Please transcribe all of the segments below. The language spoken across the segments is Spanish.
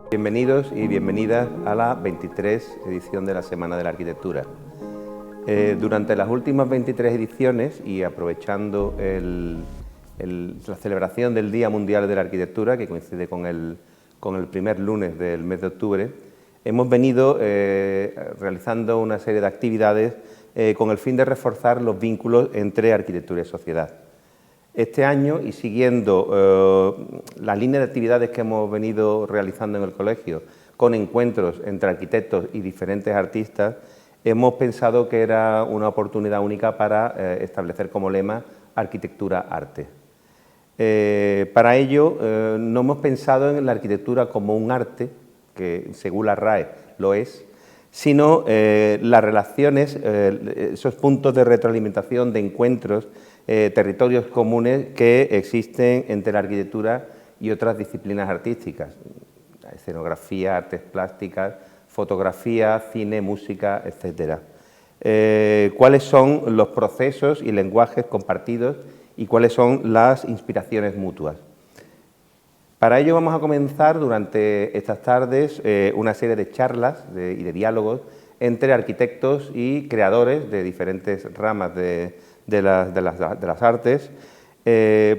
Bienvenidos y bienvenidas a la 23 edición de la Semana de la Arquitectura. Durante las últimas 23 ediciones y aprovechando la celebración del Día Mundial de la Arquitectura, que coincide con el primer lunes del mes de octubre, hemos venido realizando una serie de actividades con el fin de reforzar los vínculos entre arquitectura y sociedad. Este año, y siguiendo la línea de actividades que hemos venido realizando en el colegio, con encuentros entre arquitectos y diferentes artistas, hemos pensado que era una oportunidad única para establecer como lema arquitectura-arte. Para ello, no hemos pensado en la arquitectura como un arte, que según la RAE lo es, sino las relaciones, esos puntos de retroalimentación, de encuentros, territorios comunes que existen entre la arquitectura y otras disciplinas artísticas, escenografía, artes plásticas, fotografía, cine, música, etcétera. ¿Cuáles son los procesos y lenguajes compartidos y cuáles son las inspiraciones mutuas? Para ello vamos a comenzar durante estas tardes una serie de charlas y de diálogos entre arquitectos y creadores de diferentes ramas de las artes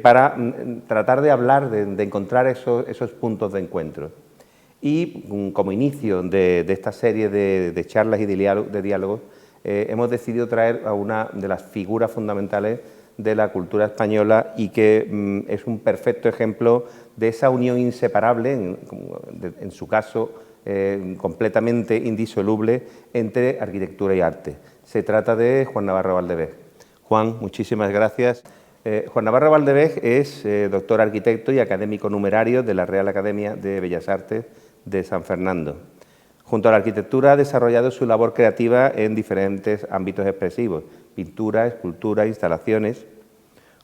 para tratar de hablar, de encontrar esos puntos de encuentro. Y como inicio de esta serie de charlas y de diálogos hemos decidido traer a una de las figuras fundamentales de la cultura española y que es un perfecto ejemplo de esa unión inseparable, en su caso completamente indisoluble, entre arquitectura y arte. Se trata de Juan Navarro Valdevez. Juan, muchísimas gracias. Juan Navarro Valdevez es doctor arquitecto y académico numerario de la Real Academia de Bellas Artes de San Fernando. Junto a la arquitectura ha desarrollado su labor creativa en diferentes ámbitos expresivos: pintura, escultura, instalaciones.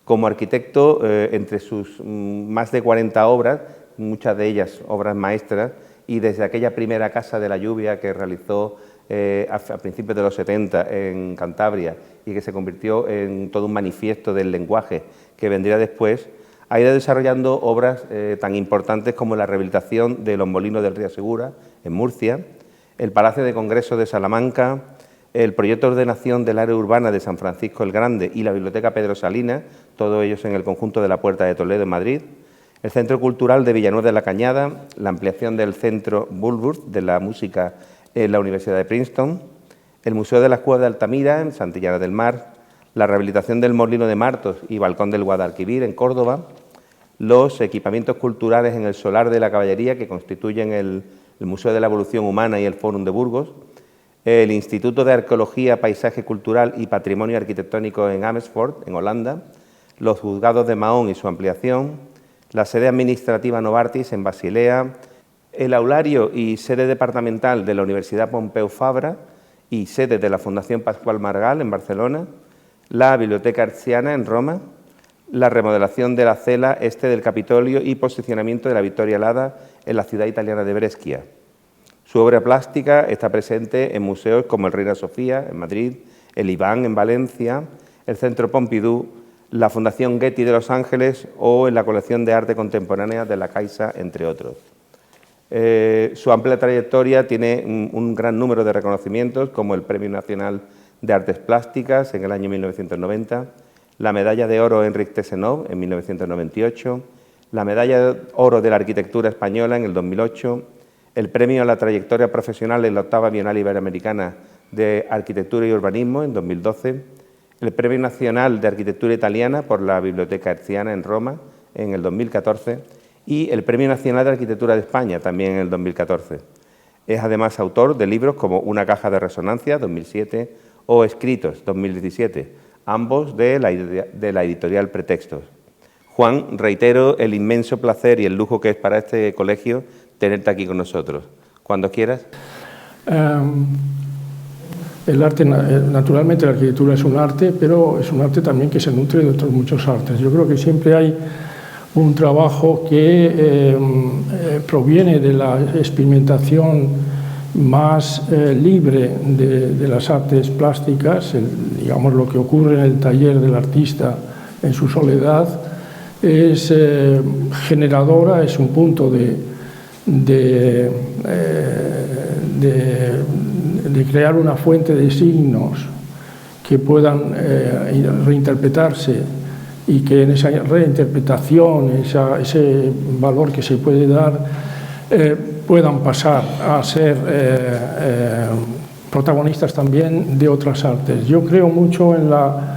Como arquitecto, entre sus más de 40 obras, muchas de ellas obras maestras, y desde aquella primera Casa de la Lluvia que realizó a principios de los 70 en Cantabria y que se convirtió en todo un manifiesto del lenguaje que vendría después, ha ido desarrollando obras tan importantes como la rehabilitación de los molinos del río Segura, en Murcia, el Palacio de Congresos de Salamanca, el proyecto de ordenación del área urbana de San Francisco el Grande y la Biblioteca Pedro Salinas, todos ellos en el conjunto de la Puerta de Toledo, en Madrid, el Centro Cultural de Villanueva de la Cañada, la ampliación del Centro Bulworth de la Música en la Universidad de Princeton, el Museo de las Cuevas de Altamira, en Santillana del Mar, la rehabilitación del Molino de Martos y Balcón del Guadalquivir, en Córdoba, los equipamientos culturales en el Solar de la Caballería, que constituyen el Museo de la Evolución Humana y el Fórum de Burgos, el Instituto de Arqueología, Paisaje Cultural y Patrimonio Arquitectónico en Amersfoort, en Holanda, los Juzgados de Mahón y su ampliación, la sede administrativa Novartis en Basilea, el aulario y sede departamental de la Universidad Pompeu Fabra y sede de la Fundación Pascual Maragall en Barcelona, la Biblioteca Arciana en Roma, la remodelación de la cela este del Capitolio y posicionamiento de la Vittoria Alada en la ciudad italiana de Brescia. Su obra plástica está presente en museos como el Reina Sofía, en Madrid, el Iván, en Valencia, el Centro Pompidou, la Fundación Getty de Los Ángeles o en la colección de arte contemporánea de la Caixa, entre otros. Su amplia trayectoria tiene un gran número de reconocimientos, como el Premio Nacional de Artes Plásticas en el año 1990, la Medalla de Oro Enric Tessenov en 1998, la Medalla de Oro de la Arquitectura Española en el 2008, el Premio a la Trayectoria Profesional en la 8ª Bienal Iberoamericana de Arquitectura y Urbanismo en 2012, el Premio Nacional de Arquitectura Italiana por la Biblioteca Arciana en Roma en el 2014 y el Premio Nacional de Arquitectura de España también en el 2014. Es además autor de libros como Una caja de resonancia, 2007, o Escritos, 2017, ambos de la editorial Pretextos. Juan, reitero el inmenso placer y el lujo que es para este colegio tenerte aquí con nosotros. Cuando quieras. El arte, naturalmente la arquitectura es un arte, pero es un arte también que se nutre de otros muchos artes. Yo creo que siempre hay un trabajo que proviene de la experimentación más libre de las artes plásticas, digamos lo que ocurre en el taller del artista en su soledad, es generadora, es un punto de de crear una fuente de signos que puedan reinterpretarse y que en esa reinterpretación, ese valor que se puede dar, puedan pasar a ser protagonistas también de otras artes. Yo creo mucho en la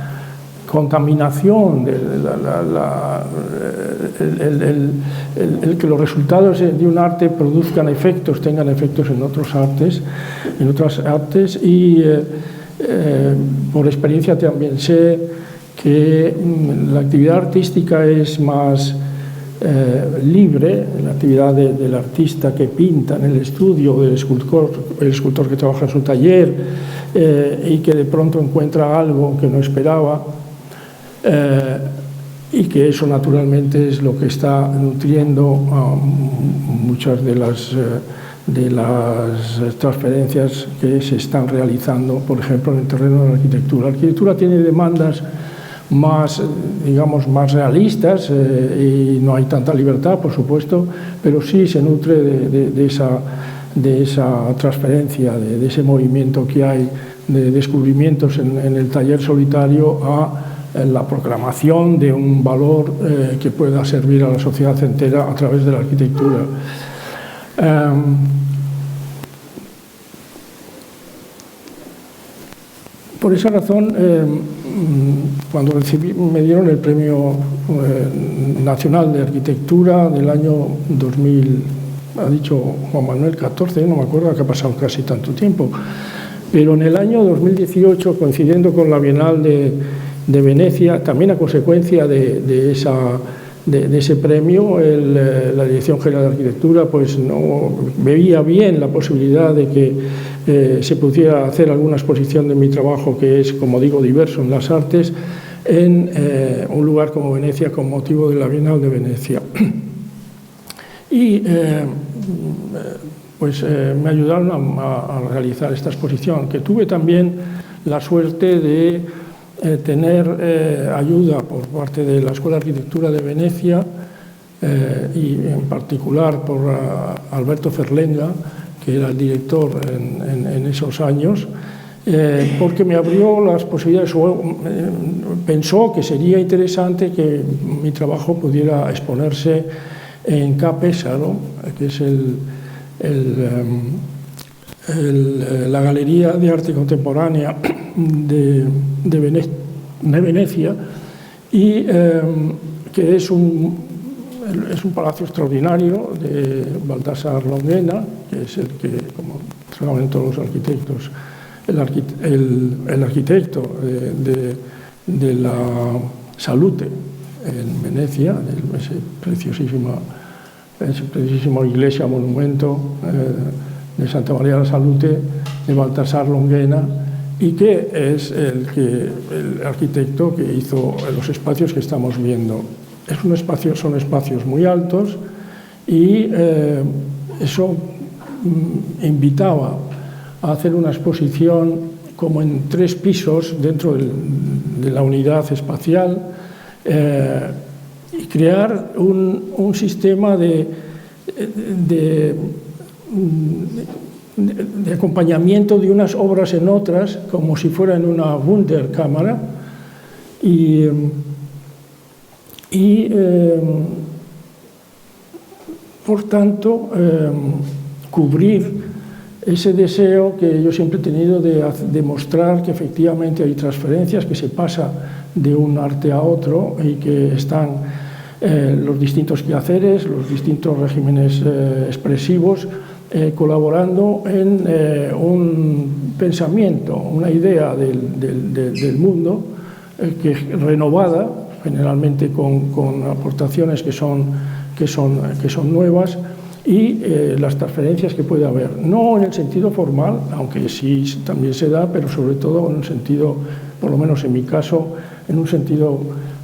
contaminación, el que los resultados de un arte produzcan efectos, tengan efectos en otras artes y por experiencia también sé que la actividad artística es más libre, la actividad del artista que pinta en el estudio, del escultor que trabaja en su taller y que de pronto encuentra algo que no esperaba. Y que eso naturalmente es lo que está nutriendo muchas de las transferencias que se están realizando, por ejemplo, en el terreno de la arquitectura. La arquitectura tiene demandas más, digamos, más realistas y no hay tanta libertad, por supuesto, pero sí se nutre de esa transferencia, de ese movimiento que hay de descubrimientos en el taller solitario a la proclamación de un valor que pueda servir a la sociedad entera a través de la arquitectura. Por esa razón, cuando me dieron el Premio Nacional de Arquitectura del año 2000, ha dicho Juan Manuel, 14, no me acuerdo, que ha pasado casi tanto tiempo, pero en el año 2018, coincidiendo con la Bienal de Venecia, también a consecuencia de ese premio, la Dirección General de Arquitectura pues no veía bien la posibilidad de que se pudiera hacer alguna exposición de mi trabajo, que es, como digo, diverso en las artes, en un lugar como Venecia con motivo de la Bienal de Venecia. Y me ayudaron a realizar esta exposición, que tuve también la suerte de tener ayuda por parte de la Escuela de Arquitectura de Venecia y en particular por Alberto Ferlenga, que era el director en esos años, porque me abrió las posibilidades, pensó que sería interesante que mi trabajo pudiera exponerse en Ca' Pesaro, que es la Galería de Arte Contemporánea de Venecia, y que es un palacio extraordinario de Baltasar Longhena, que es el que, como saben todos los arquitectos, el arquitecto de la Salute en Venecia, ese preciosísimo iglesia, monumento de Santa María de la Salute de Baltasar Longhena, y que es el arquitecto que hizo los espacios que estamos viendo. Son espacios muy altos y eso invitaba a hacer una exposición como en 3 pisos dentro de la unidad espacial y crear un sistema de acompañamiento de unas obras en otras, como si fuera en una Wunderkamera, y por tanto cubrir ese deseo que yo siempre he tenido de demostrar que efectivamente hay transferencias, que se pasa de un arte a otro y que están los distintos quehaceres, los distintos regímenes expresivos colaborando en un pensamiento, una idea del mundo que renovada, generalmente con aportaciones que son nuevas, y las transferencias que puede haber, no en el sentido formal, aunque sí también se da, pero sobre todo en un sentido, por lo menos en mi caso, en un sentido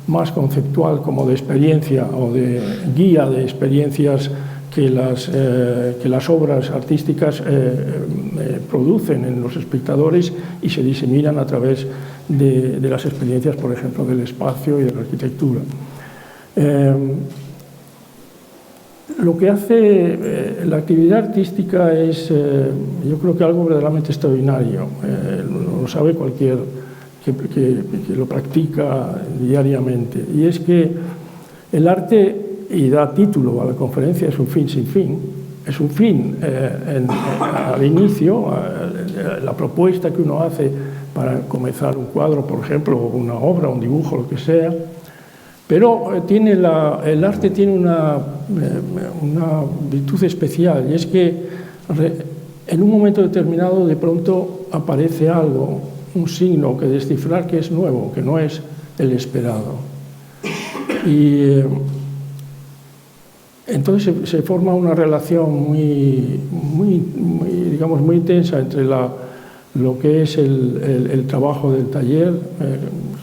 más conceptual, como de experiencia o de guía de experiencias que las obras artísticas producen en los espectadores y se diseminan a través de las experiencias, por ejemplo, del espacio y de la arquitectura. Lo que hace la actividad artística es, yo creo que algo verdaderamente extraordinario. Lo sabe cualquier que lo practica diariamente. Y es que el arte, y da título a la conferencia, es un fin sin fin. Es un fin al inicio, la propuesta que uno hace para comenzar un cuadro, por ejemplo, una obra, un dibujo, lo que sea. Pero el arte tiene una virtud especial, y es que en un momento determinado de pronto aparece algo, un signo que descifrar que es nuevo, que no es el esperado. Y entonces se forma una relación muy intensa entre lo que es el trabajo del taller,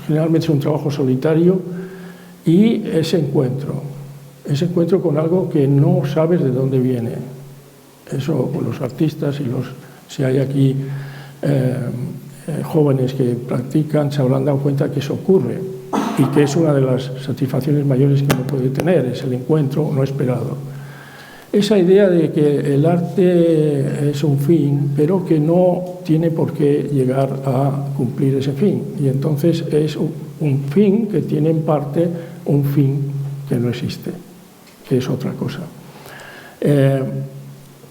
generalmente es un trabajo solitario, y ese encuentro con algo que no sabes de dónde viene. Eso, pues, los artistas y si hay aquí jóvenes que practican, se habrán dado cuenta que eso ocurre y que es una de las satisfacciones mayores que uno puede tener, es el encuentro no esperado. Esa idea de que el arte es un fin, pero que no tiene por qué llegar a cumplir ese fin, y entonces es un fin que tiene en parte un fin que no existe, que es otra cosa.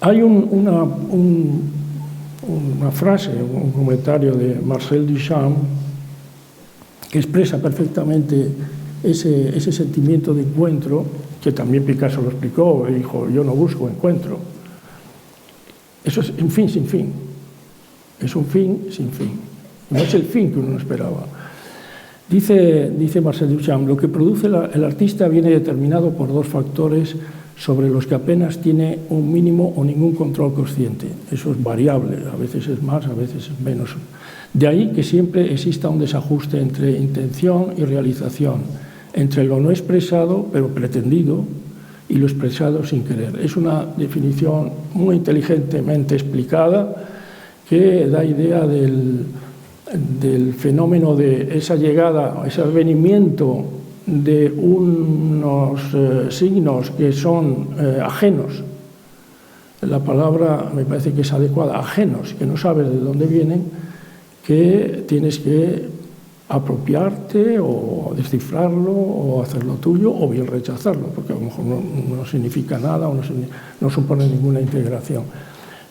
Hay una frase, un comentario de Marcel Duchamp que expresa perfectamente ese sentimiento de encuentro, que también Picasso lo explicó, y dijo: yo no busco encuentro. Eso es un fin sin fin, es un fin sin fin, no es el fin que uno esperaba. Dice Marcel Duchamp: lo que produce el artista viene determinado por dos factores sobre los que apenas tiene un mínimo o ningún control consciente. Eso es variable, a veces es más, a veces es menos. De ahí que siempre exista un desajuste entre intención y realización, entre lo no expresado pero pretendido y lo expresado sin querer. Es una definición muy inteligentemente explicada que da idea del fenómeno de esa llegada, ese advenimiento de unos signos que son ajenos. La palabra me parece que es adecuada, ajenos, que no sabes de dónde vienen, que tienes que apropiarte o descifrarlo o hacerlo tuyo, o bien rechazarlo, porque a lo mejor no significa nada o no supone ninguna integración.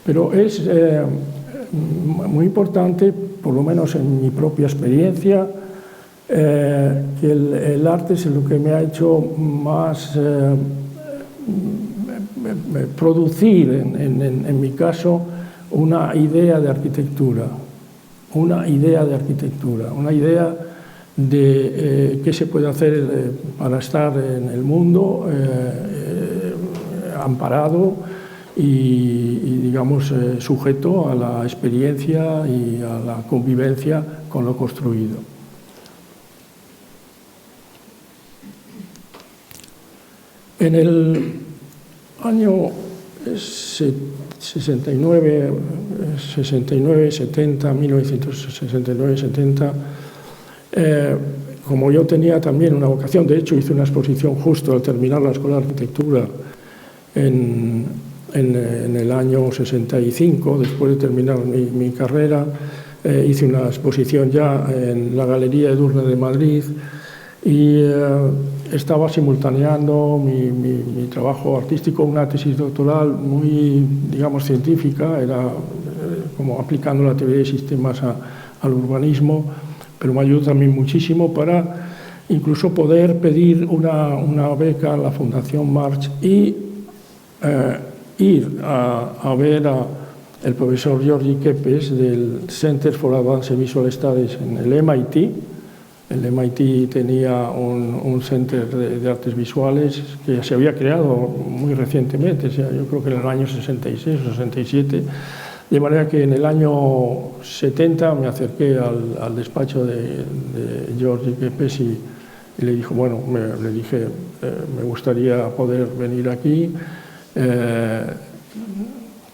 Pero es muy importante, por lo menos en mi propia experiencia, que el arte es lo que me ha hecho más producir, en mi caso, una idea de arquitectura, una idea de qué se puede hacer para estar en el mundo amparado y digamos, sujeto a la experiencia y a la convivencia con lo construido. En el año 1969, 70, como yo tenía también una vocación, de hecho hice una exposición justo al terminar la Escuela de Arquitectura en el año 65, después de terminar mi carrera, hice una exposición ya en la Galería Edurne de Madrid, y estaba simultaneando mi trabajo artístico, una tesis doctoral muy, digamos, científica, era como aplicando la teoría de sistemas al urbanismo, pero me ayudó también muchísimo para incluso poder pedir una beca a la Fundación March y ir a ver al profesor Georgi Kepes del Center for Advanced Visual Studies en el MIT. El MIT tenía un center de artes visuales que se había creado muy recientemente, o sea, yo creo que en el año 66 o 67, de manera que en el año 70 me acerqué al despacho de Georgi Kepes y le dije, me gustaría poder venir aquí,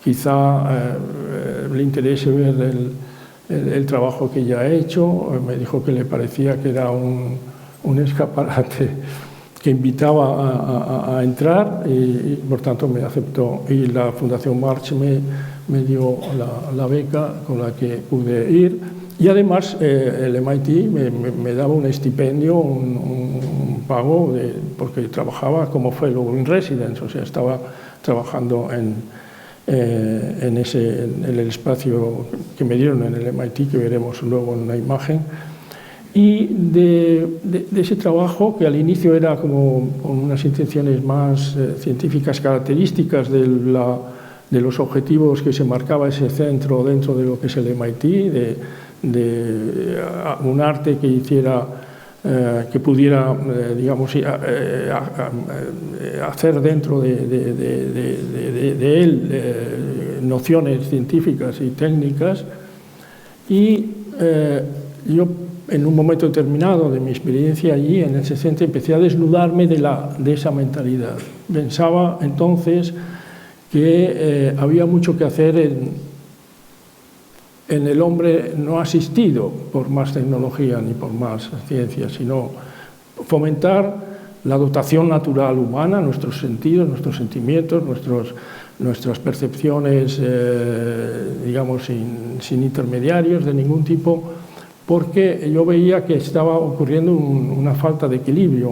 quizá le interese ver el trabajo que ya he hecho. Me dijo que le parecía que era un escaparate que invitaba a entrar y por tanto me aceptó, y la Fundación March me dio la beca con la que pude ir, y además el MIT me daba un estipendio, un pago, porque trabajaba como fellow in residence, o sea, estaba trabajando en el espacio que me dieron en el MIT, que veremos luego en una imagen. Y de ese trabajo, que al inicio era como con unas intenciones más científicas, características de los objetivos que se marcaba ese centro dentro de lo que es el MIT, de un arte que hiciera, que pudiera, digamos, hacer dentro de él nociones científicas y técnicas. Y yo, en un momento determinado de mi experiencia allí, en ese centro, empecé a desnudarme de esa mentalidad. Pensaba entonces que había mucho que hacer en el hombre no asistido por más tecnología ni por más ciencia, sino fomentar la dotación natural humana, nuestros sentidos, nuestros sentimientos, nuestras percepciones, digamos, sin intermediarios de ningún tipo, porque yo veía que estaba ocurriendo una falta de equilibrio,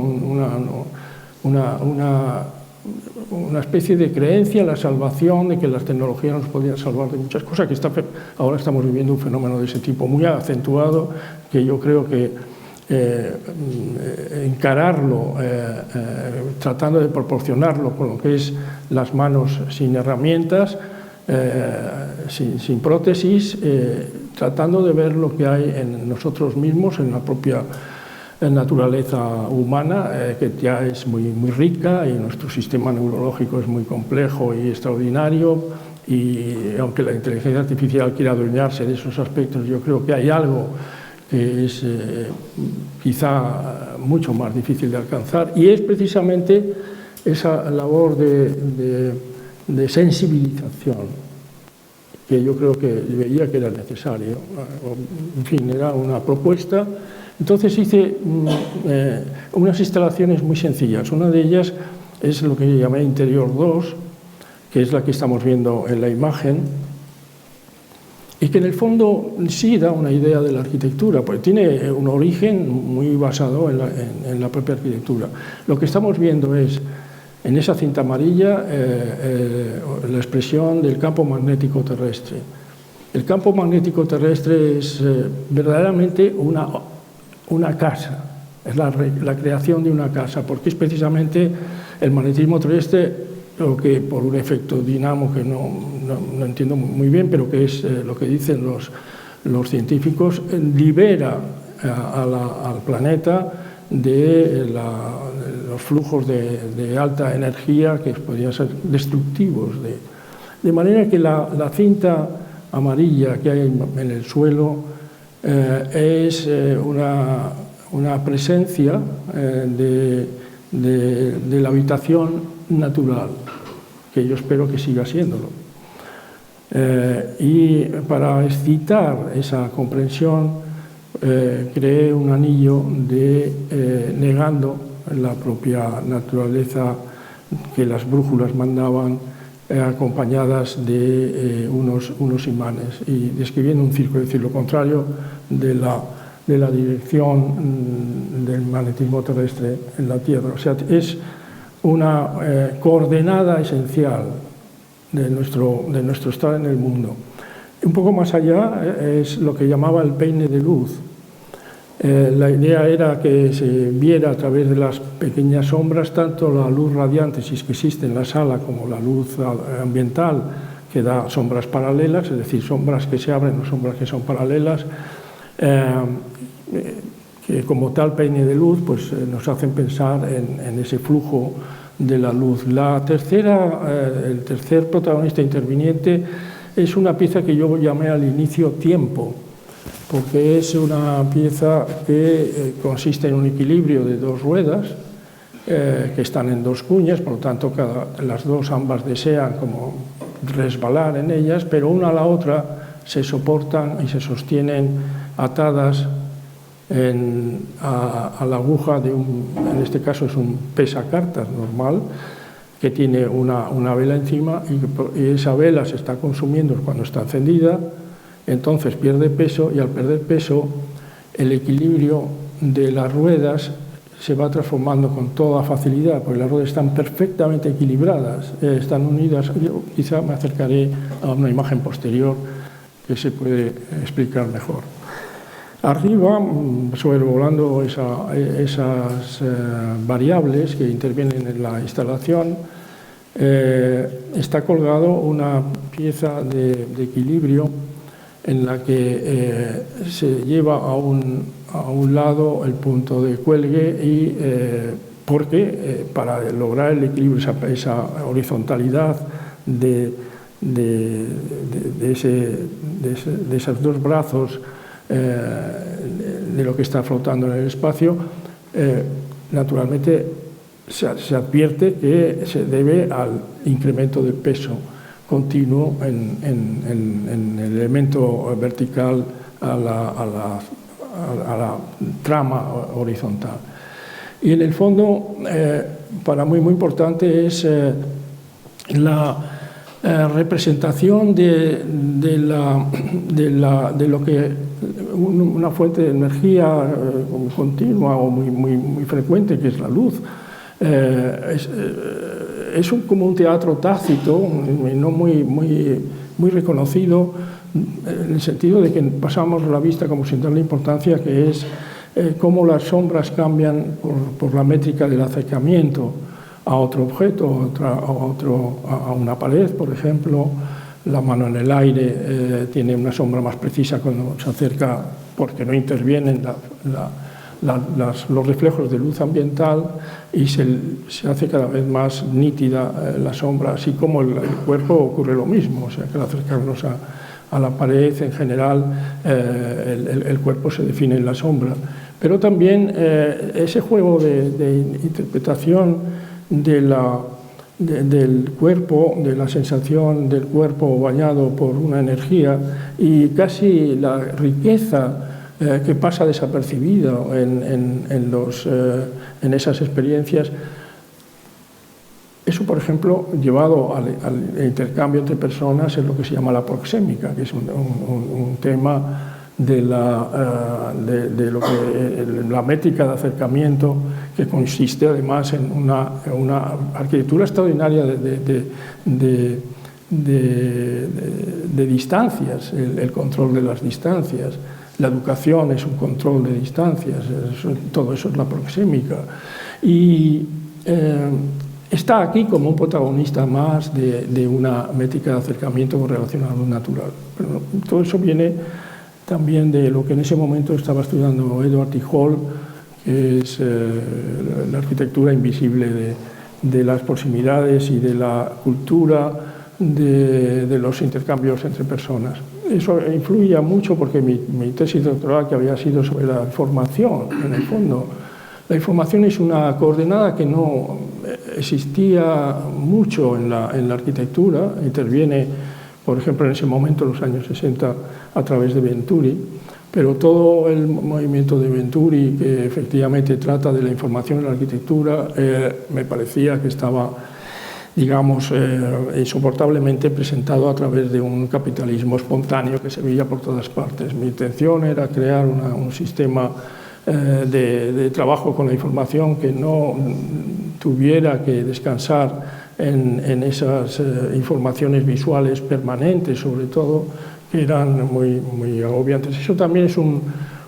una especie de creencia en la salvación, de que las tecnologías nos podían salvar de muchas cosas, que ahora estamos viviendo un fenómeno de ese tipo muy acentuado, que yo creo que encararlo, tratando de proporcionarlo con lo que es las manos sin herramientas, sin prótesis, tratando de ver lo que hay en nosotros mismos, en la propia naturaleza humana, que ya es muy rica, y nuestro sistema neurológico es muy complejo y extraordinario, y aunque la inteligencia artificial quiera adueñarse de esos aspectos, yo creo que hay algo que es quizá mucho más difícil de alcanzar, y es precisamente esa labor de sensibilización, que yo creo que veía que era necesario. En fin, era una propuesta. Entonces hice unas instalaciones muy sencillas. Una de ellas es lo que llamé Interior 2, que es la que estamos viendo en la imagen, y que en el fondo sí da una idea de la arquitectura, porque tiene un origen muy basado en la propia arquitectura. Lo que estamos viendo es, en esa cinta amarilla, la expresión del campo magnético terrestre. El campo magnético terrestre es verdaderamente una casa, es la creación de una casa, porque es precisamente el magnetismo terrestre, lo que por un efecto dinamo que no entiendo muy bien, pero que es lo que dicen los científicos, libera al planeta de los flujos de alta energía que podrían ser destructivos. De manera que la cinta amarilla que hay en el suelo es una presencia de la habitación natural, que yo espero que siga siéndolo. Y para excitar esa comprensión, creé un anillo negando la propia naturaleza que las brújulas mandaban, acompañadas de unos imanes, y describiendo un círculo, es decir, lo contrario de la dirección del magnetismo terrestre en la Tierra. O sea, es una coordenada esencial de nuestro estar en el mundo. Un poco más allá es lo que llamaba el peine de luz. La idea era que se viera a través de las pequeñas sombras tanto la luz radiante, si es que existe en la sala, como la luz ambiental, que da sombras paralelas, es decir, sombras que se abren o sombras que son paralelas, que como tal peine de luz pues, nos hacen pensar en ese flujo de la luz. El tercer protagonista interviniente es una pieza que yo llamé al inicio tiempo, porque es una pieza que consiste en un equilibrio de dos ruedas que están en dos cuñas, por lo tanto ambas desean como resbalar en ellas, pero una a la otra se soportan y se sostienen atadas a la aguja en este caso es un pesacartas normal, que tiene una vela encima y esa vela se está consumiendo cuando está encendida, entonces pierde peso y al perder peso el equilibrio de las ruedas se va transformando con toda facilidad, porque las ruedas están perfectamente equilibradas, están unidas. Yo quizá me acercaré a una imagen posterior que se puede explicar mejor. Arriba, sobrevolando esas variables que intervienen en la instalación, está colgado una pieza de equilibrio en la que se lleva a un lado el punto de cuelgue y porque para lograr el equilibrio, esa horizontalidad de esos dos brazos de lo que está flotando en el espacio, naturalmente se advierte que se debe al incremento del peso continuo en el elemento vertical a la trama horizontal. Y en el fondo, para muy importante es la representación de lo que una fuente de energía continua o muy frecuente, que es la luz. Es como un teatro tácito, no muy reconocido, en el sentido de que pasamos la vista como sin darle importancia, que es cómo las sombras cambian por la métrica del acercamiento a otro objeto, a una pared, por ejemplo. La mano en el aire tiene una sombra más precisa cuando se acerca, porque no intervienen los reflejos de luz ambiental, y se hace cada vez más nítida la sombra, así como el cuerpo ocurre lo mismo, o sea que al acercarnos a la pared en general el cuerpo se define en la sombra. Pero también ese juego de interpretación del cuerpo, de la sensación del cuerpo bañado por una energía y casi la riqueza que pasa desapercibido en esas experiencias. Eso, por ejemplo, llevado al intercambio entre personas, es lo que se llama la proxémica, que es un tema de la métrica de acercamiento, que consiste además en una arquitectura extraordinaria de distancias, el control de las distancias. La educación es un control de distancias, todo eso es la proxémica. Y está aquí como un protagonista más de una métrica de acercamiento con relación a lo natural. Pero todo eso viene también de lo que en ese momento estaba estudiando Edward T. Hall, que es la arquitectura invisible de las proximidades y de la cultura de los intercambios entre personas. Eso influía mucho porque mi tesis doctoral, que había sido sobre la información, en el fondo, la información es una coordenada que no existía mucho en la arquitectura, interviene, por ejemplo, en ese momento, en los años 60, a través de Venturi, pero todo el movimiento de Venturi, que efectivamente trata de la información en la arquitectura, me parecía que estaba, digamos, insoportablemente presentado a través de un capitalismo espontáneo que se veía por todas partes. Mi intención era crear un sistema de trabajo con la información que no tuviera que descansar en esas informaciones visuales permanentes, sobre todo, que eran muy agobiantes. Eso también es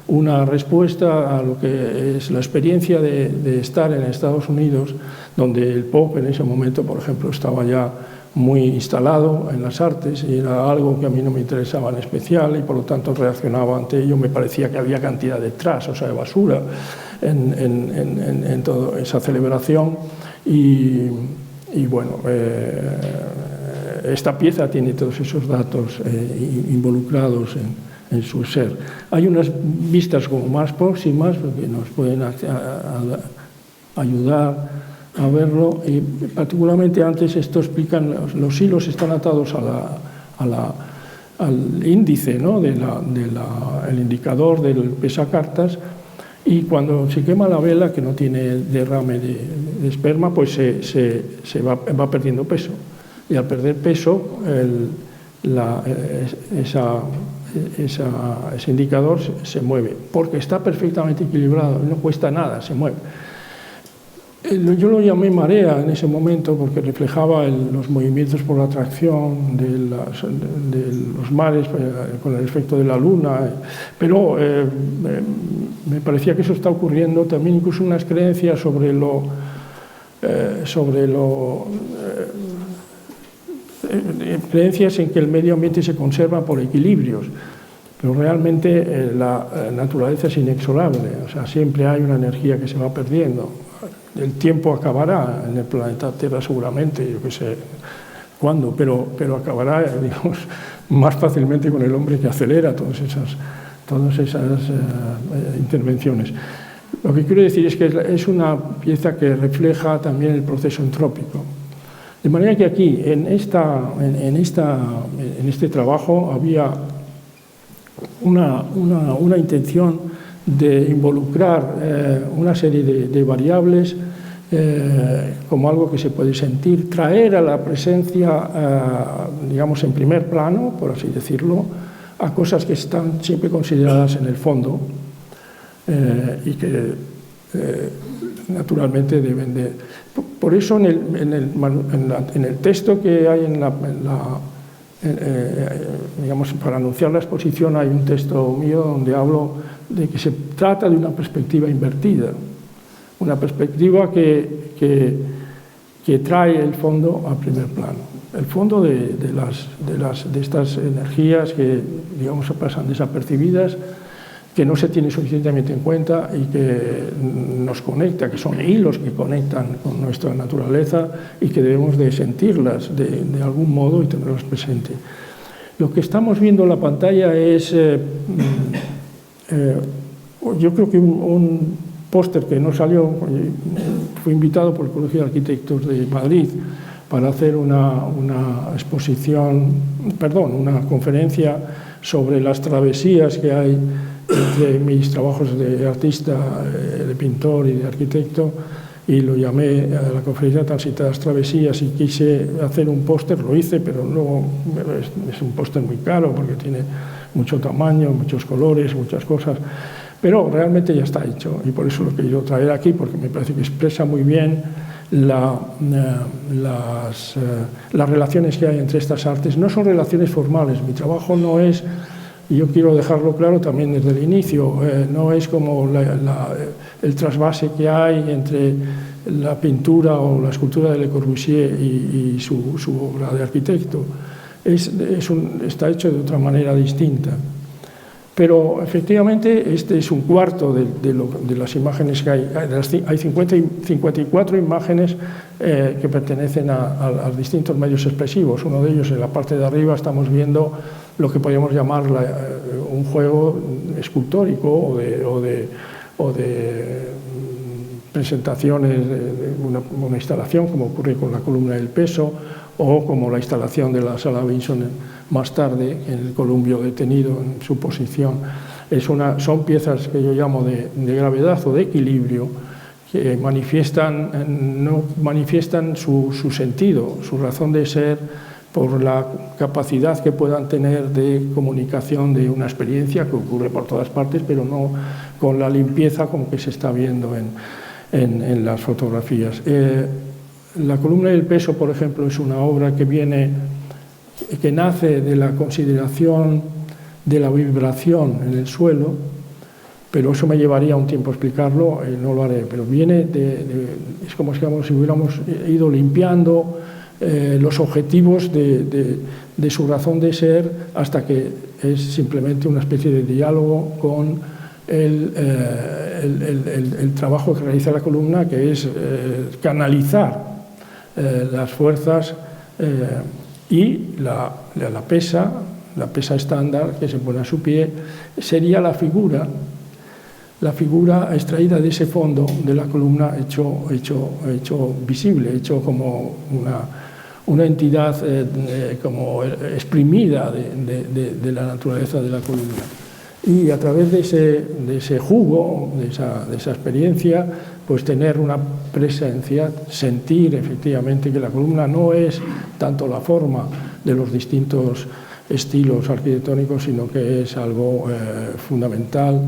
una respuesta a lo que es la experiencia de estar en Estados Unidos, donde el pop en ese momento, por ejemplo, estaba ya muy instalado en las artes y era algo que a mí no me interesaba en especial y por lo tanto reaccionaba ante ello. Me parecía que había cantidad de trash, o sea, de basura en toda esa celebración y bueno, esta pieza tiene todos esos datos involucrados en su ser. Hay unas vistas como más próximas que nos pueden ayudar a verlo, y particularmente antes esto explican, los hilos están atados al índice, ¿no? El indicador del pesacartas, y cuando se quema la vela, que no tiene derrame de esperma, pues se va perdiendo peso. Y al perder peso, ese indicador se mueve, porque está perfectamente equilibrado, no cuesta nada, se mueve. Yo lo llamé marea en ese momento porque reflejaba los movimientos por la atracción de los mares con el efecto de la luna, pero me parecía que eso está ocurriendo también, incluso unas creencias creencias en que el medio ambiente se conserva por equilibrios, pero realmente la naturaleza es inexorable, o sea, siempre hay una energía que se va perdiendo. El tiempo acabará en el planeta Tierra seguramente, yo qué sé cuándo, pero acabará, digamos, más fácilmente con el hombre que acelera todas esas intervenciones. Lo que quiero decir es que es una pieza que refleja también el proceso entrópico. De manera que aquí, en este trabajo, había una intención de involucrar una serie de variables como algo que se puede sentir, traer a la presencia, digamos, en primer plano, por así decirlo, a cosas que están siempre consideradas en el fondo y que naturalmente deben de... Por eso en el texto que hay digamos, para anunciar la exposición hay un texto mío donde hablo de que se trata de una perspectiva invertida, una perspectiva que trae el fondo a primer plano, el fondo de estas energías que, digamos, pasan desapercibidas, que no se tiene suficientemente en cuenta y que nos conecta, que son hilos que conectan con nuestra naturaleza y que debemos de sentirlas de algún modo y tenerlas presente. Lo que estamos viendo en la pantalla es, yo creo que un póster que no salió, fui invitado por el Colegio de Arquitectos de Madrid para hacer una conferencia sobre las travesías que hay entre mis trabajos de artista, de pintor y de arquitecto, y lo llamé a la conferencia Transitadas Travesías y quise hacer un póster, lo hice, pero luego es un póster muy caro porque tiene mucho tamaño, muchos colores, muchas cosas, pero realmente ya está hecho y por eso lo he querido traer aquí, porque me parece que expresa muy bien las relaciones que hay entre estas artes. No son relaciones formales, mi trabajo no es... Y yo quiero dejarlo claro también desde el inicio, no es como el trasvase que hay entre la pintura o la escultura de Le Corbusier y su obra de arquitecto. Está hecho de otra manera distinta. Pero efectivamente este es un cuarto de las imágenes que hay. Hay 54 imágenes que pertenecen a distintos medios expresivos. Uno de ellos, en la parte de arriba, estamos viendo lo que podríamos llamar un juego escultórico o de presentaciones, una instalación, como ocurre con la columna del peso, o como la instalación de la Sala Vinson más tarde, en el columpio detenido en su posición. Son piezas que yo llamo de gravedad o de equilibrio, que no manifiestan su sentido, su razón de ser, por la capacidad que puedan tener de comunicación de una experiencia que ocurre por todas partes, pero no con la limpieza como que se está viendo en las fotografías. La columna del peso, por ejemplo, es una obra que nace de la consideración de la vibración en el suelo, pero eso me llevaría un tiempo explicarlo, no lo haré, pero es como si hubiéramos ido limpiando los objetivos de su razón de ser hasta que es simplemente una especie de diálogo con el trabajo que realiza la columna, que es canalizar las fuerzas y la pesa estándar que se pone a su pie, sería la figura extraída de ese fondo de la columna hecho visible, hecho como una entidad como exprimida de la naturaleza de la columna. y a través de ese jugo, de esa experiencia, pues tener una presencia, sentir efectivamente que la columna no es tanto la forma de los distintos estilos arquitectónicos, sino que es algo fundamental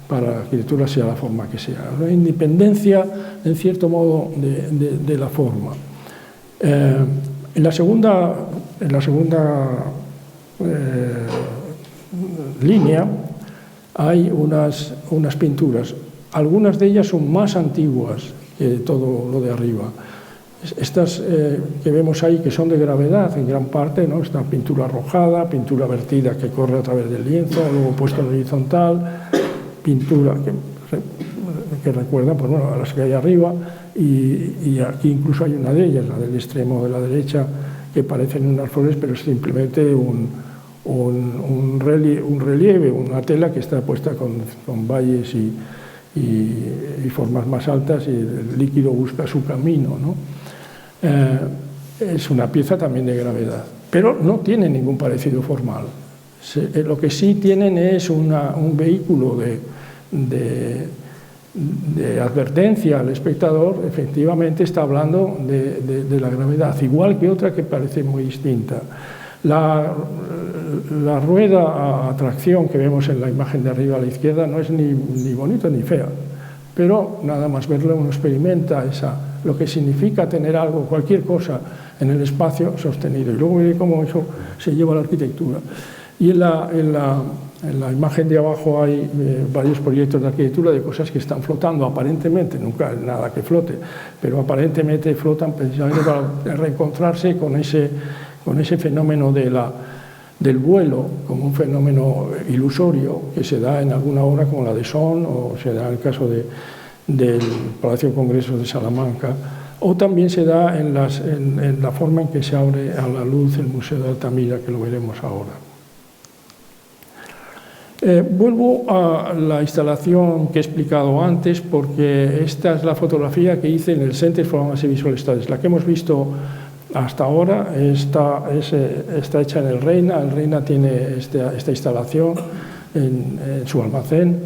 para la arquitectura, sea la forma que sea. Una independencia, en cierto modo, de la forma. En la segunda línea hay unas pinturas. Algunas de ellas son más antiguas que todo lo de arriba. Estas que vemos ahí, que son de gravedad en gran parte, ¿no? Esta pintura arrojada, pintura vertida que corre a través del lienzo, luego puesto en horizontal, pintura que recuerda, pues, bueno, a las que hay arriba, y aquí incluso hay una de ellas, la del extremo de la derecha, que parecen unas flores, pero es simplemente un relieve, una tela que está puesta con valles y formas más altas, y el líquido busca su camino, ¿no? Es una pieza también de gravedad, pero no tiene ningún parecido formal. Lo que sí tienen es un vehículo de advertencia al espectador. Efectivamente está hablando de la gravedad, igual que otra que parece muy distinta. La rueda a tracción que vemos en la imagen de arriba a la izquierda no es ni bonita ni fea, pero nada más verlo uno experimenta lo que significa tener algo, cualquier cosa en el espacio sostenido, y luego veré cómo eso se lleva a la arquitectura. Y en la imagen de abajo hay varios proyectos de arquitectura de cosas que están flotando aparentemente, nunca nada que flote, pero aparentemente flotan precisamente para reencontrarse con ese fenómeno del vuelo, como un fenómeno ilusorio que se da en alguna obra como la de Son, o se da en el caso del Palacio de Congresos de Salamanca, o también se da en la forma en que se abre a la luz el Museo de Altamira, que lo veremos ahora. Vuelvo a la instalación que he explicado antes, porque esta es la fotografía que hice en el Center for Advanced Visual Studies. La que hemos visto hasta ahora está hecha en el Reina. El Reina tiene esta instalación en su almacén,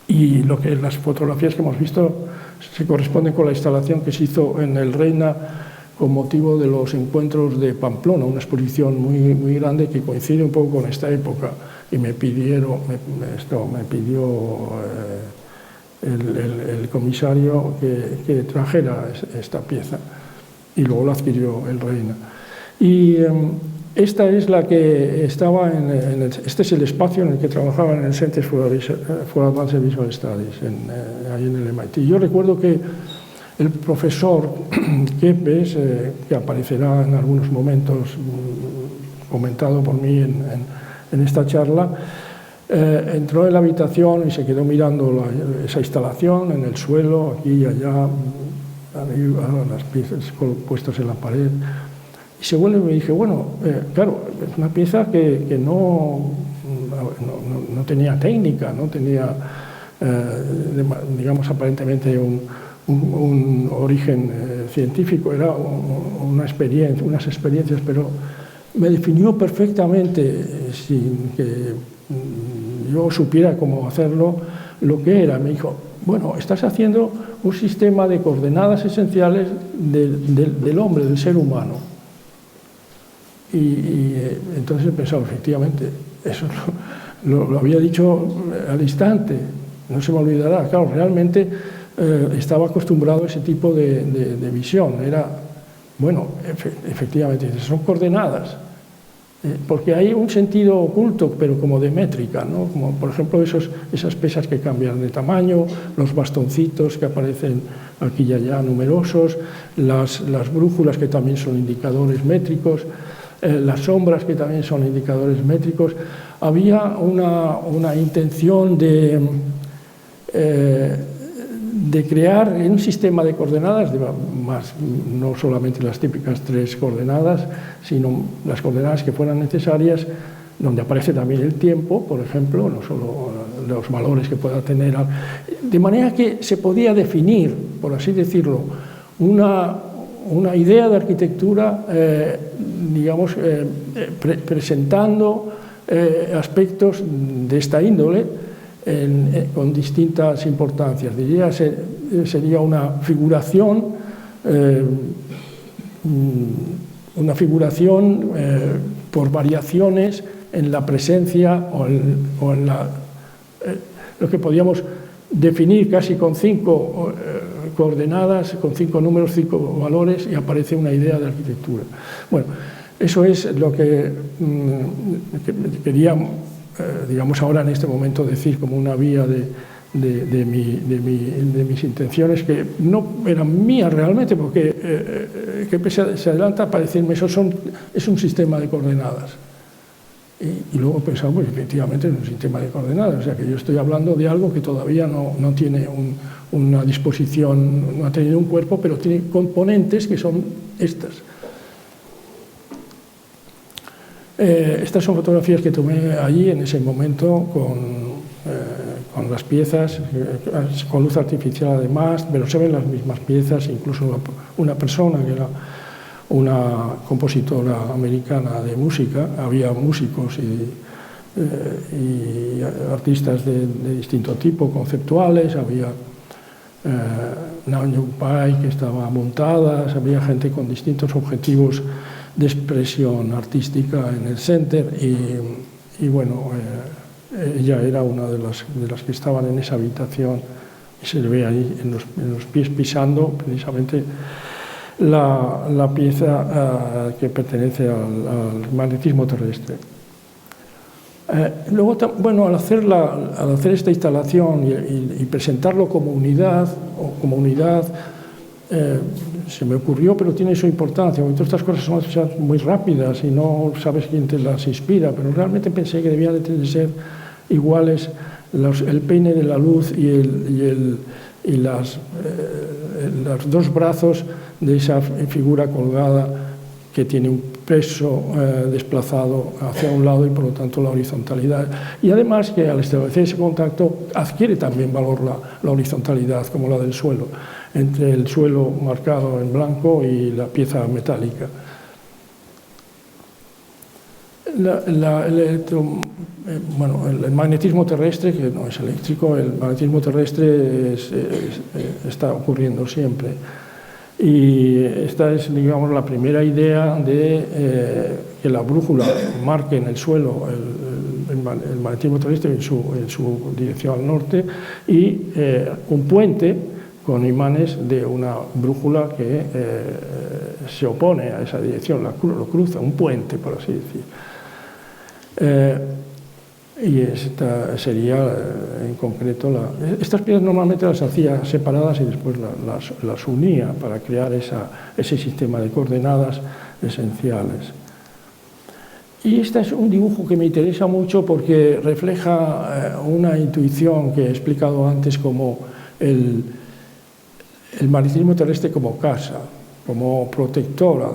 y las fotografías que hemos visto se corresponden con la instalación que se hizo en el Reina con motivo de los encuentros de Pamplona, una exposición muy, muy grande que coincide un poco con esta época, y me pidió el comisario que trajera esta pieza, y luego la adquirió el Reina. Y esta es la que estaba este es el espacio en el que trabajaba en el Center for Advanced Visual Studies, ahí en el MIT. Yo recuerdo que el profesor Kepes, que aparecerá en algunos momentos comentado por mí en esta charla, entró en la habitación y se quedó mirando esa instalación en el suelo, aquí y allá, arriba, las piezas puestas en la pared. Y se vuelve y me dije, bueno, claro, es una pieza que no tenía técnica, no tenía, digamos, aparentemente un origen científico, era unas experiencias, pero me definió perfectamente, sin que yo supiera cómo hacerlo, lo que era. Me dijo, bueno, estás haciendo un sistema de coordenadas esenciales del hombre, del ser humano. Y entonces he pensado, efectivamente, eso lo había dicho al instante, no se me olvidará. Claro, realmente estaba acostumbrado a ese tipo de visión. Era, bueno, efectivamente, son coordenadas, porque hay un sentido oculto, pero como de métrica, ¿no? Como por ejemplo esas pesas que cambian de tamaño, los bastoncitos que aparecen aquí y allá numerosos, las brújulas que también son indicadores métricos, las sombras que también son indicadores métricos. Había una intención de crear un sistema de coordenadas, no solamente las típicas 3 coordenadas, sino las coordenadas que fueran necesarias, donde aparece también el tiempo, por ejemplo, no solo los valores que pueda tener, de manera que se podía definir, por así decirlo, una idea de arquitectura, digamos, presentando aspectos de esta índole con distintas importancias. Diría sería una figuración por variaciones en la presencia o en lo que podríamos definir casi con 5 coordenadas, con 5 números, 5 valores, y aparece una idea de arquitectura. Bueno, eso es lo que quería, digamos, ahora en este momento decir como una vía de mis intenciones, que no eran mías realmente, porque que se adelanta para decirme es un sistema de coordenadas. Y luego pensamos, pues efectivamente es un sistema de coordenadas, o sea que yo estoy hablando de algo que todavía no tiene una disposición, no ha tenido un cuerpo, pero tiene componentes que son estas. Estas son fotografías que tomé allí en ese momento con las piezas, con luz artificial además, pero se ven las mismas piezas, incluso una persona que era una compositora americana de música, había músicos y artistas de distinto tipo, conceptuales, había Nam June Paik que estaba montada, había gente con distintos objetivos de expresión artística en el center y bueno, ella era una de las que estaban en esa habitación y se le ve ahí en los pies pisando precisamente la pieza que pertenece al magnetismo terrestre. Luego, bueno, al hacer esta instalación y presentarlo como unidad, se me ocurrió, pero tiene su importancia, porque todas estas cosas son muy rápidas y no sabes quién te las inspira, pero realmente pensé que debían de ser iguales el peine de la luz y los dos brazos de esa figura colgada que tiene un peso desplazado hacia un lado y por lo tanto la horizontalidad. Y además que al establecer ese contacto adquiere también valor la horizontalidad, como la del suelo, entre el suelo marcado en blanco y la pieza metálica. El magnetismo terrestre, que no es eléctrico, el magnetismo terrestre está ocurriendo siempre. Y esta es, digamos, la primera idea de que la brújula marque en el suelo el magnetismo terrestre en su dirección al norte y un puente con imanes de una brújula que se opone a esa dirección, lo cruza, un puente, por así decir. Y esta sería en concreto estas piezas normalmente las hacía separadas y después las unía para crear ese sistema de coordenadas esenciales. Y este es un dibujo que me interesa mucho porque refleja una intuición que he explicado antes como el magnetismo terrestre como casa, como protectora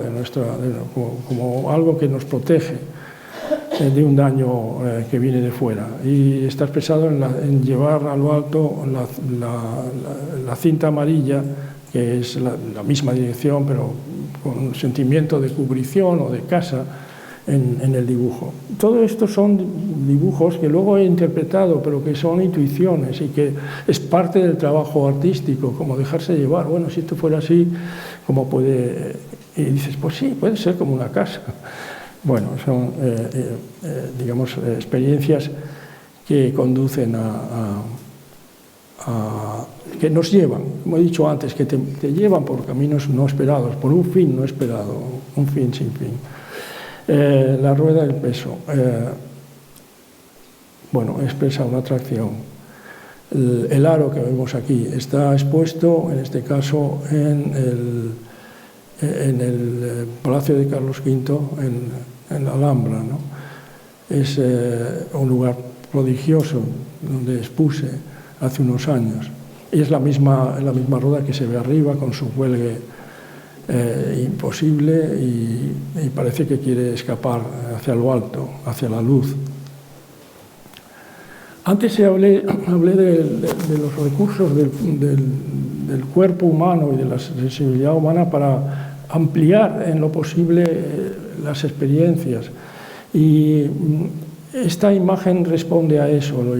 como algo que nos protege de un daño que viene de fuera, y está expresado en llevar a lo alto la cinta amarilla, que es la misma dirección pero con un sentimiento de cubrición o de casa en el dibujo. Todo esto son dibujos que luego he interpretado, pero que son intuiciones y que es parte del trabajo artístico, como dejarse llevar. Bueno, si esto fuera así, ¿cómo puede? Y dices, pues sí, puede ser como una casa. Bueno, son, digamos, experiencias que conducen que nos llevan, como he dicho antes, que te llevan por caminos no esperados, por un fin no esperado, un fin sin fin. La rueda del peso, bueno, expresa una atracción. El aro que vemos aquí está expuesto, en este caso, en el Palacio de Carlos V, en la Alhambra, ¿no? Es un lugar prodigioso donde expuse hace unos años. Y es la misma rueda que se ve arriba con su cuelgue imposible y parece que quiere escapar hacia lo alto, hacia la luz. Antes hablé de los recursos del cuerpo humano y de la sensibilidad humana para ampliar en lo posible las experiencias. Y esta imagen responde a eso, lo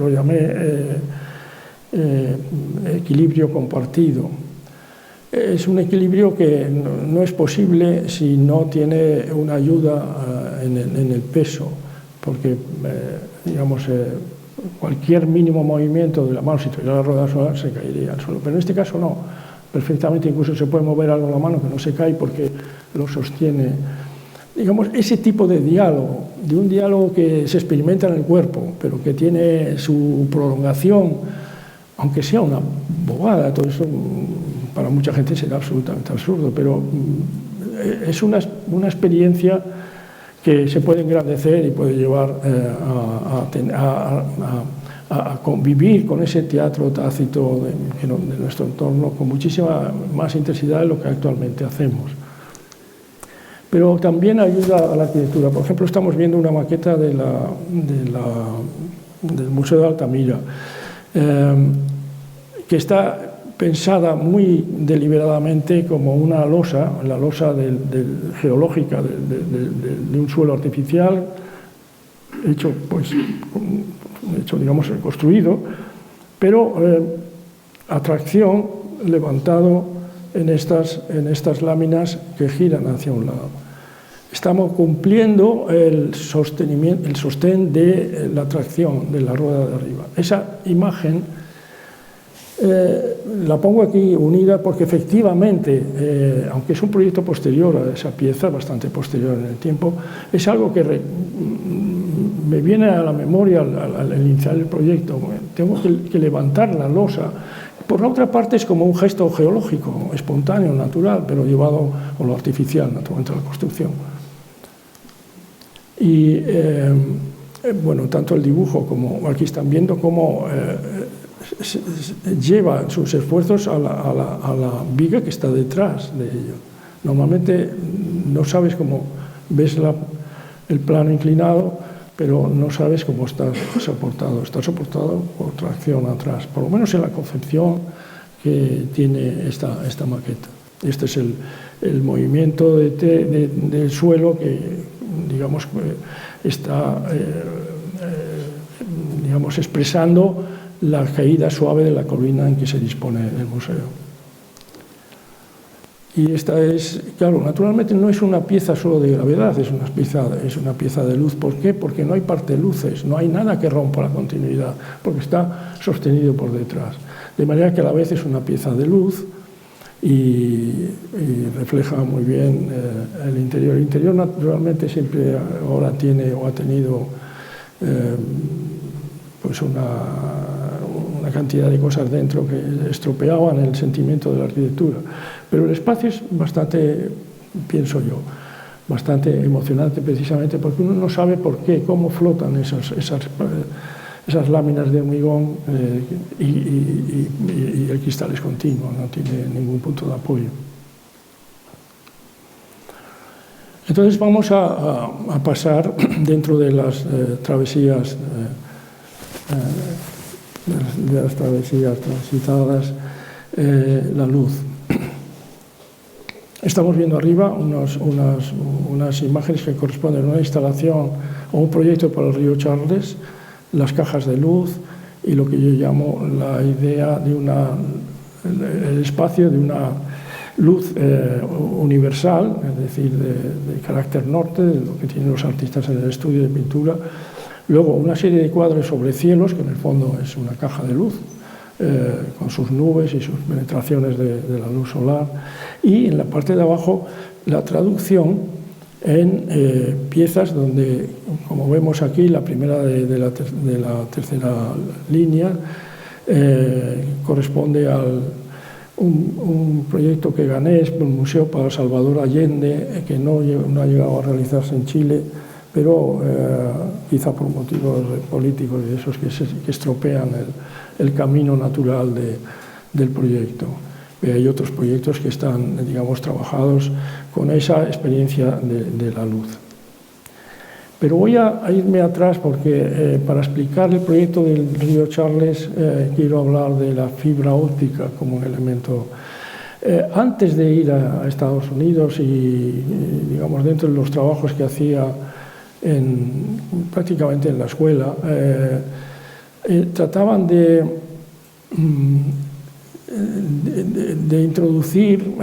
llamé equilibrio compartido. Es un equilibrio que no es posible si no tiene una ayuda en el peso, porque digamos, cualquier mínimo movimiento de la mano, si tuviera la rueda solar, se caería al suelo. Pero en este caso no, perfectamente incluso se puede mover algo la mano que no se cae porque lo sostiene. Digamos, ese tipo de diálogo, de un diálogo que se experimenta en el cuerpo, pero que tiene su prolongación, aunque sea una bobada, todo eso para mucha gente será absolutamente absurdo, pero es una experiencia que se puede engrandecer y puede llevar a convivir con ese teatro tácito de nuestro entorno con muchísima más intensidad de lo que actualmente hacemos. Pero también ayuda a la arquitectura. Por ejemplo, estamos viendo una maqueta del Museo de Altamira, que está pensada muy deliberadamente como una losa, la losa geológica de un suelo artificial, hecho digamos, construido, pero a tracción, levantado en estas láminas que giran hacia un lado. Estamos cumpliendo el sostén de la tracción de la rueda de arriba. Esa imagen la pongo aquí unida porque efectivamente, aunque es un proyecto posterior a esa pieza, bastante posterior en el tiempo, es algo que me viene a la memoria al iniciar el proyecto. Tengo que levantar la losa. Por la otra parte es como un gesto geológico, espontáneo, natural, pero llevado a lo artificial, naturalmente, a la construcción. Y bueno, tanto el dibujo como aquí están viendo cómo lleva sus esfuerzos a la viga que está detrás de ello. Normalmente no sabes cómo ves el plano inclinado, pero no sabes cómo está soportado. Está soportado por tracción atrás, por lo menos en la concepción que tiene esta maqueta. Este es el movimiento del suelo que, digamos, está digamos, expresando la caída suave de la colina en que se dispone el museo. Y esta es, claro, naturalmente no es una pieza solo de gravedad, es una pieza de luz. ¿Por qué? Porque no hay parteluces, no hay nada que rompa la continuidad, porque está sostenido por detrás. De manera que a la vez es una pieza de luz y refleja muy bien el interior. El interior naturalmente siempre ahora tiene o ha tenido pues una cantidad de cosas dentro que estropeaban el sentimiento de la arquitectura. Pero el espacio es bastante, pienso yo, bastante emocionante precisamente porque uno no sabe por qué, cómo flotan esas láminas de hormigón y el cristal es continuo, no tiene ningún punto de apoyo. Entonces vamos a pasar dentro de las travesías transitadas, la luz. Estamos viendo arriba unas imágenes que corresponden a una instalación o un proyecto para el río Charles, las cajas de luz y lo que yo llamo la idea de el espacio de una luz universal, es decir, de carácter norte, de lo que tienen los artistas en el estudio de pintura. Luego una serie de cuadros sobre cielos, que en el fondo es una caja de luz, con sus nubes y sus penetraciones de la luz solar. Y en la parte de abajo la traducción en piezas donde, como vemos aquí, la primera de la tercera línea corresponde a un proyecto que gané, un museo para Salvador Allende, que no ha llegado a realizarse en Chile, pero quizá por motivos políticos y esos que estropean el camino natural del proyecto. Hay otros proyectos que están, digamos, trabajados con esa experiencia de la luz. Pero voy a irme atrás porque para explicar el proyecto del río Charles quiero hablar de la fibra óptica como un elemento. Antes de ir a Estados Unidos y, digamos, dentro de los trabajos que hacía prácticamente en la escuela, trataban de introducir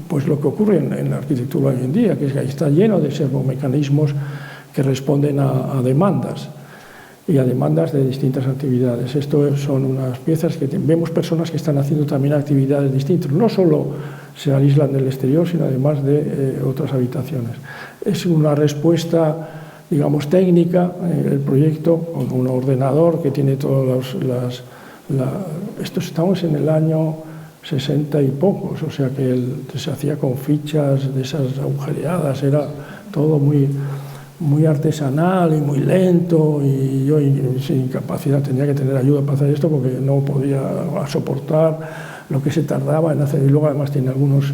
pues lo que ocurre en la arquitectura hoy en día, que está lleno de servomecanismos que responden a demandas y a demandas de distintas actividades. Esto son unas piezas que vemos personas que están haciendo también actividades distintas, no solo se aíslan del exterior, sino además de otras habitaciones. Es una respuesta, digamos, técnica, el proyecto, con un ordenador que tiene todas estamos en el año 60 y pocos, o sea que se hacía con fichas de esas agujereadas, era todo muy artesanal y muy lento, y yo sin capacidad tenía que tener ayuda para hacer esto porque no podía soportar lo que se tardaba en hacer, y luego además tiene algunos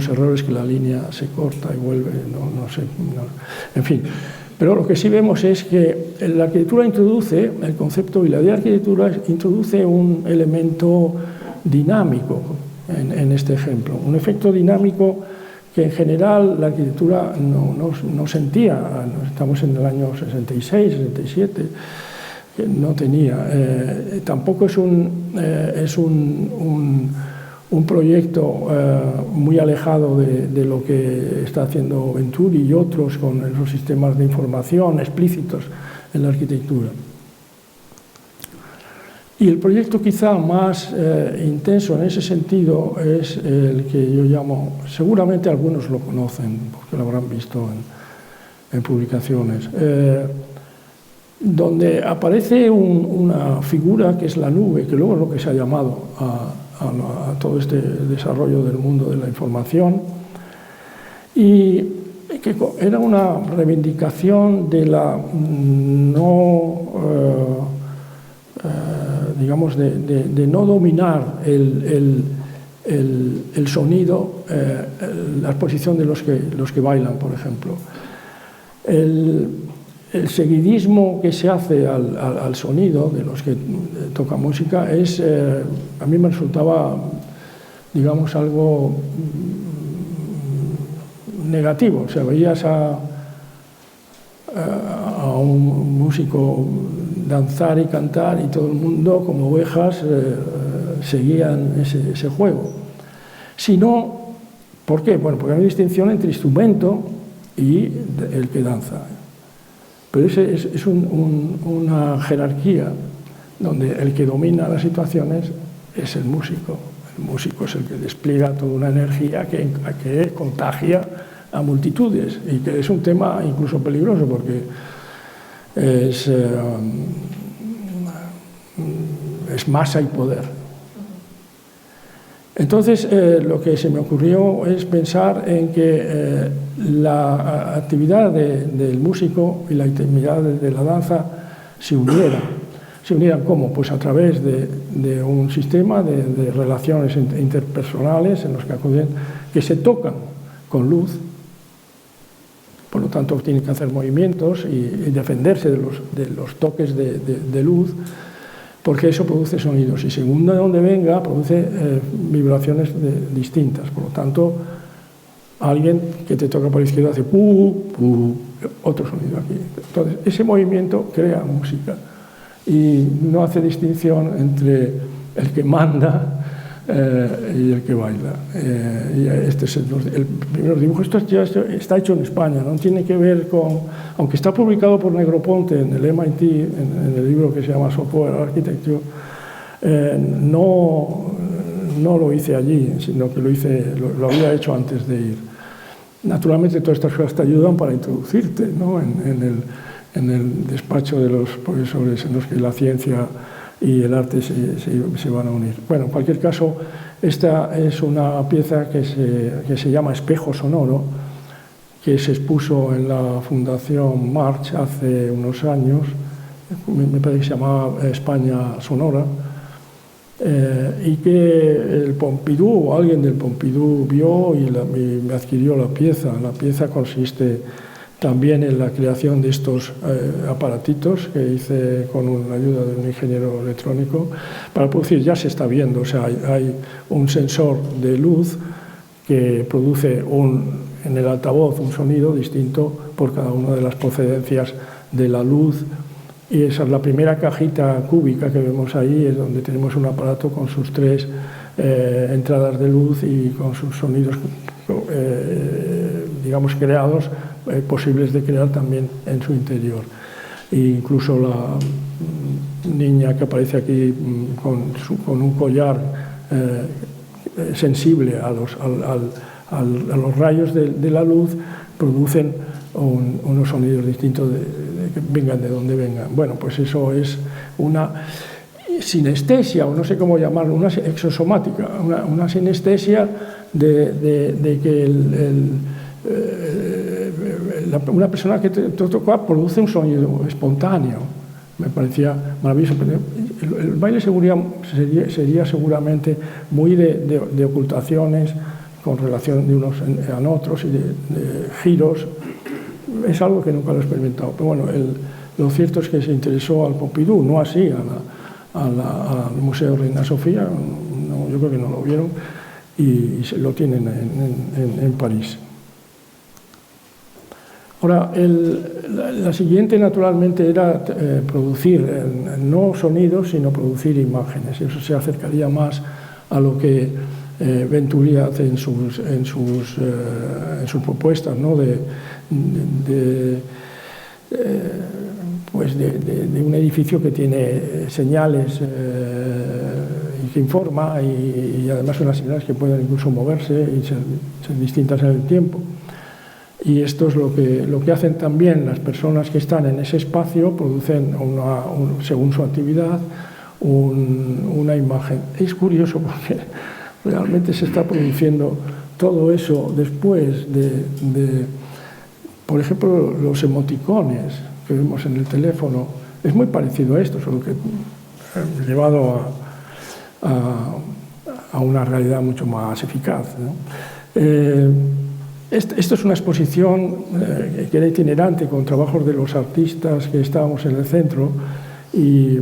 errores, que la línea se corta y vuelve, en fin. Pero lo que sí vemos es que la arquitectura introduce, el concepto y la idea de arquitectura introduce un elemento dinámico en este ejemplo, un efecto dinámico que en general la arquitectura no sentía. Estamos en el año 66, 67, que no tenía. Tampoco es un proyecto muy alejado de lo que está haciendo Venturi y otros con esos sistemas de información explícitos en la arquitectura. Y el proyecto quizá más intenso en ese sentido es el que yo llamo, seguramente algunos lo conocen, porque lo habrán visto en publicaciones, donde aparece una figura que es la nube, que luego es lo que se ha llamado a todo este desarrollo del mundo de la información, y que era una reivindicación de la digamos, de no dominar el sonido, la exposición de los que bailan, por ejemplo. El seguidismo que se hace al sonido de los que tocan música a mí me resultaba, digamos, algo negativo. O sea, veías a un músico danzar y cantar y todo el mundo, como ovejas, seguían ese juego. Sino, ¿por qué? Bueno, porque hay una distinción entre instrumento y el que danza. Pero es una jerarquía donde el que domina las situaciones es el músico. El músico es el que despliega toda una energía que contagia a multitudes, y que es un tema incluso peligroso porque es masa y poder. Entonces, lo que se me ocurrió es pensar en que la actividad del músico y la actividad de la danza se unieran. ¿Se unieran cómo? Pues a través de un sistema de relaciones interpersonales en los que se tocan con luz. Por lo tanto, tienen que hacer movimientos y defenderse de los toques de luz, porque eso produce sonidos, y según de donde venga, produce vibraciones distintas. Por lo tanto, alguien que te toca por la izquierda hace pu, pu, otro sonido aquí. Entonces, ese movimiento crea música y no hace distinción entre el que manda y el que baila. Y este es el primer dibujo. Esto ya está hecho en España, no tiene que ver con, aunque está publicado por Negroponte en el MIT, en el libro que se llama Software Architecture, no lo hice allí, sino que lo había hecho antes de ir. Naturalmente todas estas cosas te ayudan para introducirte, ¿no?, en el despacho de los profesores en los que la ciencia y el arte se van a unir. Bueno, en cualquier caso, esta es una pieza que se llama Espejo Sonoro, que se expuso en la Fundación March hace unos años, me parece que se llamaba España Sonora, y que el Pompidou, o alguien del Pompidou, vio y me adquirió la pieza. La pieza consiste también en la creación de estos aparatitos que hice con la ayuda de un ingeniero electrónico para producir. Ya se está viendo, o sea, hay un sensor de luz que produce en el altavoz un sonido distinto por cada una de las procedencias de la luz. Y esa es la primera cajita cúbica que vemos ahí, es donde tenemos un aparato con sus 3 entradas de luz y con sus sonidos, digamos, creados, posibles de crear también en su interior. E incluso la niña que aparece aquí con un collar sensible a los rayos de la luz, producen unos sonidos distintos que vengan de donde vengan. Bueno, pues eso es una sinestesia, o no sé cómo llamarlo, una exosomática, una sinestesia de que una persona que toca produce un sonido espontáneo. Me parecía maravilloso. El baile sería seguramente muy de ocultaciones con relación de unos a otros y de giros. Es algo que nunca lo he experimentado. Pero bueno, lo cierto es que se interesó al Pompidou, no así al Museo Reina Sofía. No, yo creo que no lo vieron y lo tienen en París. Ahora, la siguiente naturalmente era producir no sonidos, sino producir imágenes. Eso se acercaría más a lo que Venturi hace en sus propuestas, ¿no? de un edificio que tiene señales y que informa y además unas señales que pueden incluso moverse y ser distintas en el tiempo. Y esto es lo que hacen también las personas que están en ese espacio, producen, según su actividad, una imagen. Es curioso porque realmente se está produciendo todo eso después de por ejemplo, los emoticones que vemos en el teléfono. Es muy parecido a esto, solo que llevado a una realidad mucho más eficaz, ¿no? Esto es una exposición que era itinerante con trabajos de los artistas que estábamos en el centro y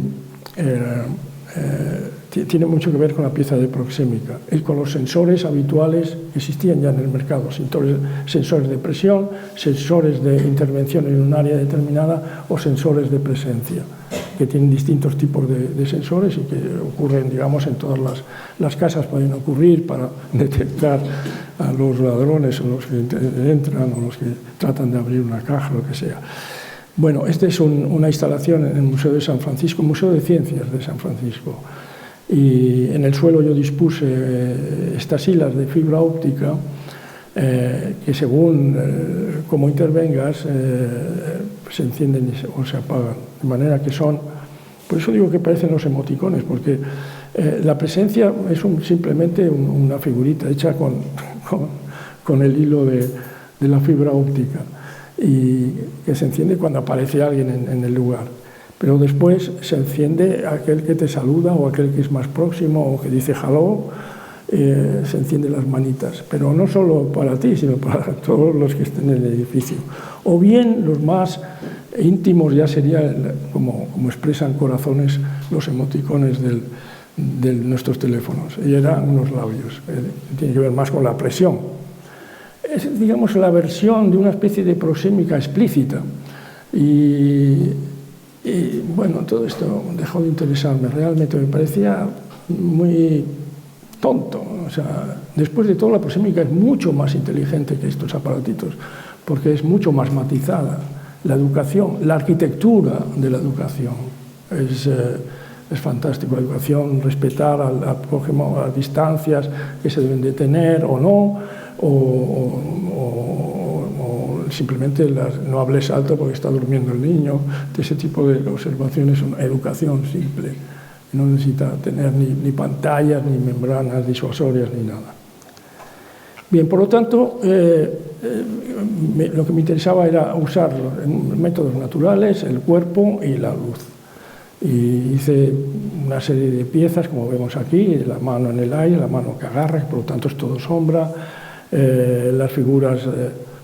tiene mucho que ver con la pieza de proxémica y con los sensores habituales que existían ya en el mercado, sensores de presión, sensores de intervención en un área determinada o sensores de presencia, que tienen distintos tipos de sensores y que ocurren, digamos, en todas las casas, pueden ocurrir para detectar a los ladrones o los que entran o los que tratan de abrir una caja, lo que sea. Bueno, esta es una instalación en el Museo de San Francisco, Museo de Ciencias de San Francisco, y en el suelo yo dispuse estas hilas de fibra óptica que según cómo intervengas se encienden o se apagan, de manera que son, por eso digo que parecen los emoticones, porque la presencia es simplemente una figurita hecha con el hilo de la fibra óptica y que se enciende cuando aparece alguien en el lugar. Pero después se enciende aquel que te saluda o aquel que es más próximo o que dice hello, se encienden las manitas. Pero no solo para ti, sino para todos los que estén en el edificio. O bien los más íntimos ya sería, como expresan corazones, los emoticones de nuestros teléfonos. Y eran unos labios. Tiene que ver más con la presión. Es, digamos, la versión de una especie de proxémica explícita. Y bueno, todo esto dejó de interesarme, realmente me parecía muy tonto. O sea, después de todo, la proxémica es mucho más inteligente que estos aparatitos, porque es mucho más matizada. La educación, la arquitectura de la educación es fantástico. La educación, respetar al prójimo, a las distancias que se deben de tener o no, o simplemente no hables alto porque está durmiendo el niño. De ese tipo de observaciones, una educación simple. No necesita tener ni pantallas, ni membranas disuasorias, ni nada. Bien, por lo tanto, lo que me interesaba era usar los métodos naturales, el cuerpo y la luz. Y hice una serie de piezas, como vemos aquí, la mano en el aire, la mano que agarra, que por lo tanto es todo sombra, las figuras.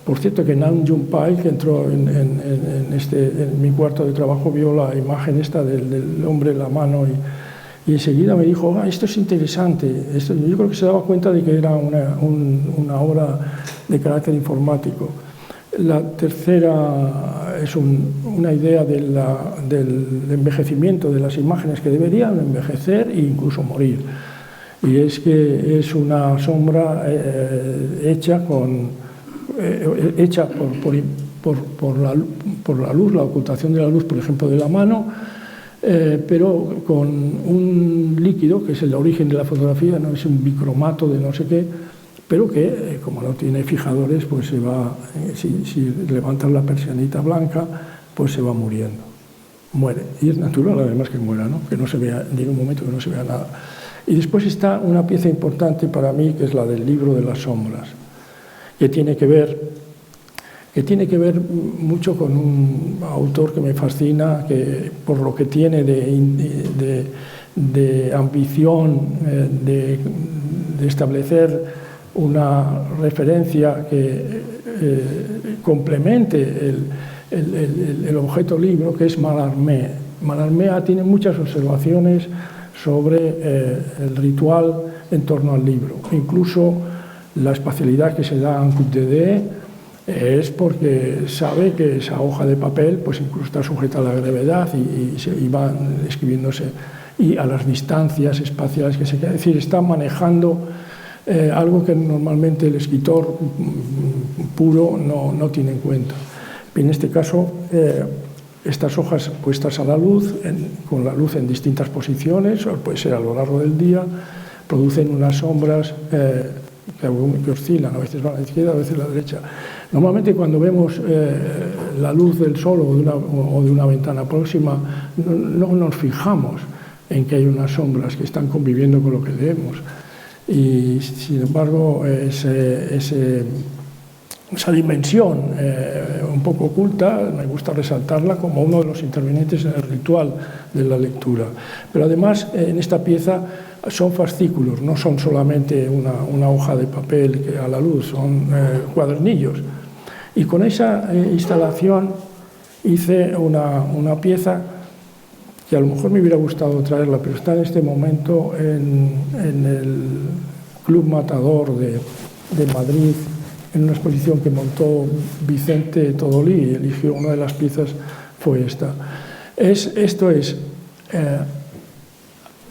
Por cierto, que Nam June Paik, que entró en mi cuarto de trabajo, vio la imagen esta del hombre, la mano y enseguida me dijo, esto es interesante. Yo creo que se daba cuenta de que era una obra de carácter informático. La tercera es una idea del envejecimiento de las imágenes, que deberían envejecer e incluso morir. Y es que es una sombra hecha por la luz, la ocultación de la luz, por ejemplo, de la mano, pero con un líquido que es el origen de la fotografía, no es un bicromato de no sé qué, pero que, como no tiene fijadores, pues se va, si levantas la persianita blanca, pues se va muriendo, muere. Y es natural además que muera, ¿no? Que no se vea, en ningún momento que no se vea nada. Y después está una pieza importante para mí, que es la del libro de las sombras, que tiene que ver mucho con un autor que me fascina, que por lo que tiene de ambición de establecer una referencia que complemente el objeto libro, que es Mallarmé. Mallarmé tiene muchas observaciones sobre el ritual en torno al libro. Incluso la espacialidad que se da en QTD es porque sabe que esa hoja de papel pues incluso está sujeta a la gravedad y va escribiéndose, y a las distancias espaciales que se queda. Es decir, está manejando algo que normalmente el escritor puro no tiene en cuenta. En este caso, estas hojas puestas a la luz, con la luz en distintas posiciones, o puede ser a lo largo del día, producen unas sombras que oscilan, a veces van a la izquierda, a veces a la derecha. Normalmente cuando vemos la luz del sol o de una ventana próxima, no nos fijamos en que hay unas sombras que están conviviendo con lo que leemos. Y sin embargo, esa dimensión un poco oculta, me gusta resaltarla como uno de los intervinientes en el ritual de la lectura. Pero además, en esta pieza son fascículos, no son solamente una hoja de papel que a la luz, son cuadernillos. Y con esa instalación hice una pieza que a lo mejor me hubiera gustado traerla, pero está en este momento en el Club Matador de Madrid, en una exposición que montó Vicente Todolí, y eligió una de las piezas, fue esta. Esto es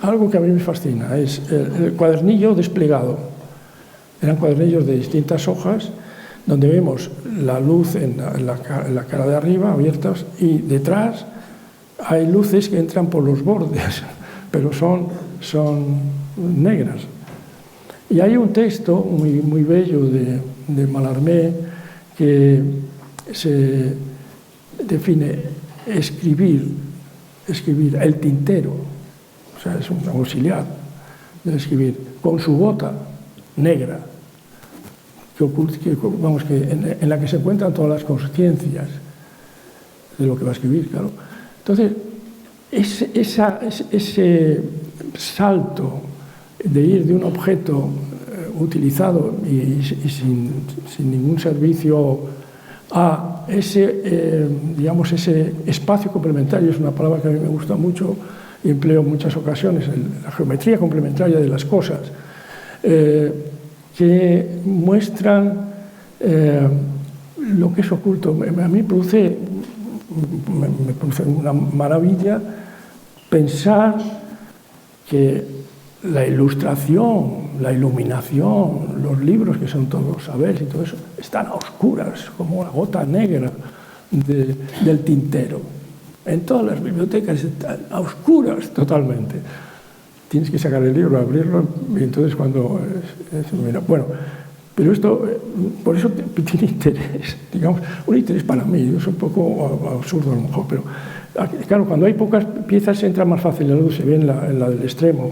algo que a mí me fascina, es el cuadernillo desplegado. Eran cuadernillos de distintas hojas, donde vemos la luz en la cara de arriba, abiertas, y detrás hay luces que entran por los bordes, pero son negras. Y hay un texto muy bello de Mallarmé que se define escribir el tintero, o sea, es un auxiliar de escribir, con su bota negra, en la que se encuentran todas las conciencias de lo que va a escribir, claro. Entonces, ese salto de ir de un objeto utilizado y sin ningún servicio a ese espacio complementario, es una palabra que a mí me gusta mucho y empleo en muchas ocasiones, la geometría complementaria de las cosas, que muestran lo que es oculto. A mí me produce una maravilla pensar que la ilustración, la iluminación, los libros, que son todos saberes y todo eso, están a oscuras, como la gota negra del tintero. En todas las bibliotecas están a oscuras totalmente. Tienes que sacar el libro, abrirlo, y entonces cuando... Bueno, pero esto, por eso tiene interés, digamos, un interés para mí, es un poco absurdo a lo mejor, pero claro, cuando hay pocas piezas entra más fácil la luz, se ve en la del extremo,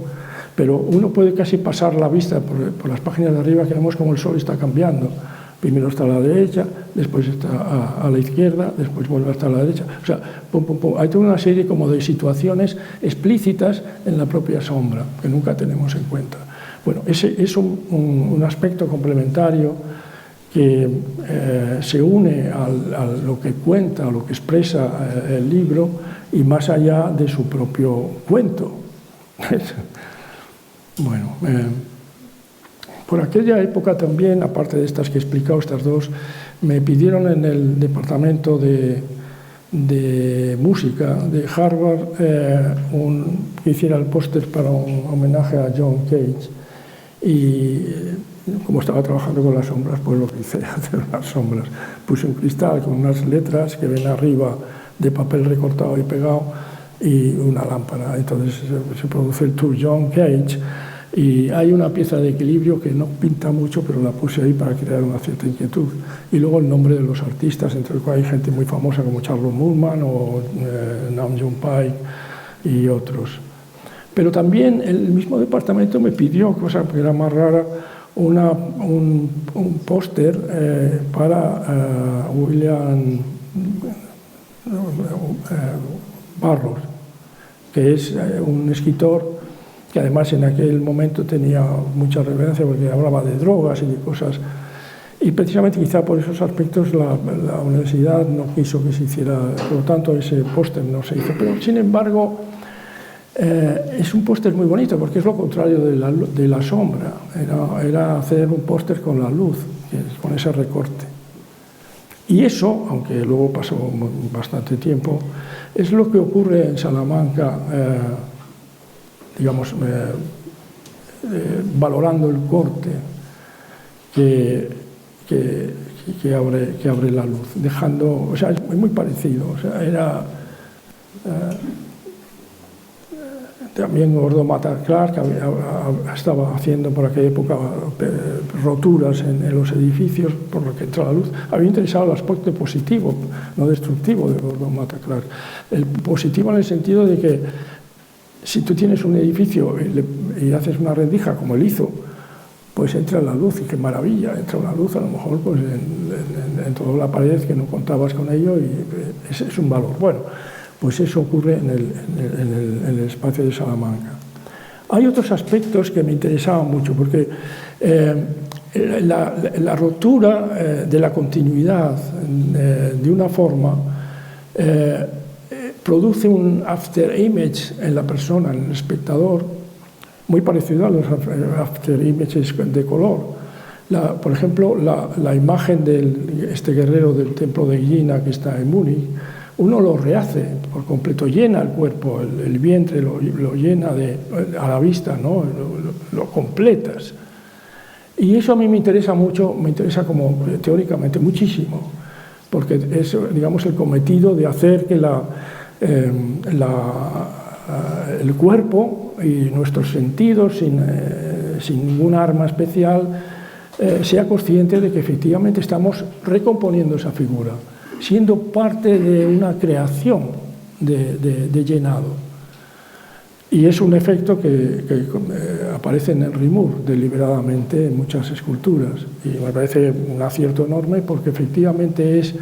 pero uno puede casi pasar la vista por las páginas de arriba, que vemos cómo el sol está cambiando. Primero está a la derecha, después está a la izquierda, después vuelve a estar a la derecha. O sea, hay toda una serie como de situaciones explícitas en la propia sombra, que nunca tenemos en cuenta. Bueno, ese es un aspecto complementario que se une a lo que cuenta, a lo que expresa el libro, y más allá de su propio cuento. Bueno, por aquella época también, aparte de estas que he explicado, estas dos, me pidieron en el departamento de música de Harvard que hiciera el póster para un homenaje a John Cage. Y como estaba trabajando con las sombras, pues lo que hice, hacer unas sombras. Puse un cristal con unas letras que ven arriba de papel recortado y pegado y una lámpara. Entonces se produce el To John Cage. Y hay una pieza de equilibrio que no pinta mucho, pero la puse ahí para crear una cierta inquietud. Y luego el nombre de los artistas, entre los cuales hay gente muy famosa como Charles Moorman o Nam June Paik y otros. Pero también el mismo departamento me pidió, cosa que era más rara, un póster para William Burroughs, que es un escritor que además en aquel momento tenía mucha reverencia porque hablaba de drogas y de cosas. Y precisamente quizá por esos aspectos la universidad no quiso que se hiciera, por lo tanto ese póster no se hizo. Pero sin embargo es un póster muy bonito porque es lo contrario de la sombra. Era hacer un póster con la luz, con ese recorte. Y eso, aunque luego pasó bastante tiempo, es lo que ocurre en Salamanca, digamos, valorando el corte que abre la luz, dejando, o sea, es muy parecido, o sea, era también Gordo Mata Clark estaba haciendo por aquella época roturas en los edificios por lo que entra la luz. Había interesado el aspecto positivo, no destructivo de Gordo Mata Clark. El positivo en el sentido de que si tú tienes un edificio y haces una rendija como él hizo, pues entra la luz y qué maravilla, entra una luz a lo mejor pues en toda la pared que no contabas con ello y es un valor. Bueno, pues eso ocurre en el espacio de Salamanca. Hay otros aspectos que me interesaban mucho porque la rotura de la continuidad de una forma produce un after image en la persona, en el espectador, muy parecido a los after images de color. Por ejemplo, la imagen de este guerrero del templo de Gina que está en Múnich, uno lo rehace por completo, llena el cuerpo, el vientre lo llena a la vista, ¿no? Lo completas. Y eso a mí me interesa mucho, me interesa como teóricamente muchísimo, porque es, digamos, el cometido de hacer que el cuerpo y nuestros sentidos, sin ninguna arma especial, sea consciente de que efectivamente estamos recomponiendo esa figura, siendo parte de una creación de llenado. Y es un efecto que aparece en Henry Moore deliberadamente en muchas esculturas. Y me parece un acierto enorme porque efectivamente es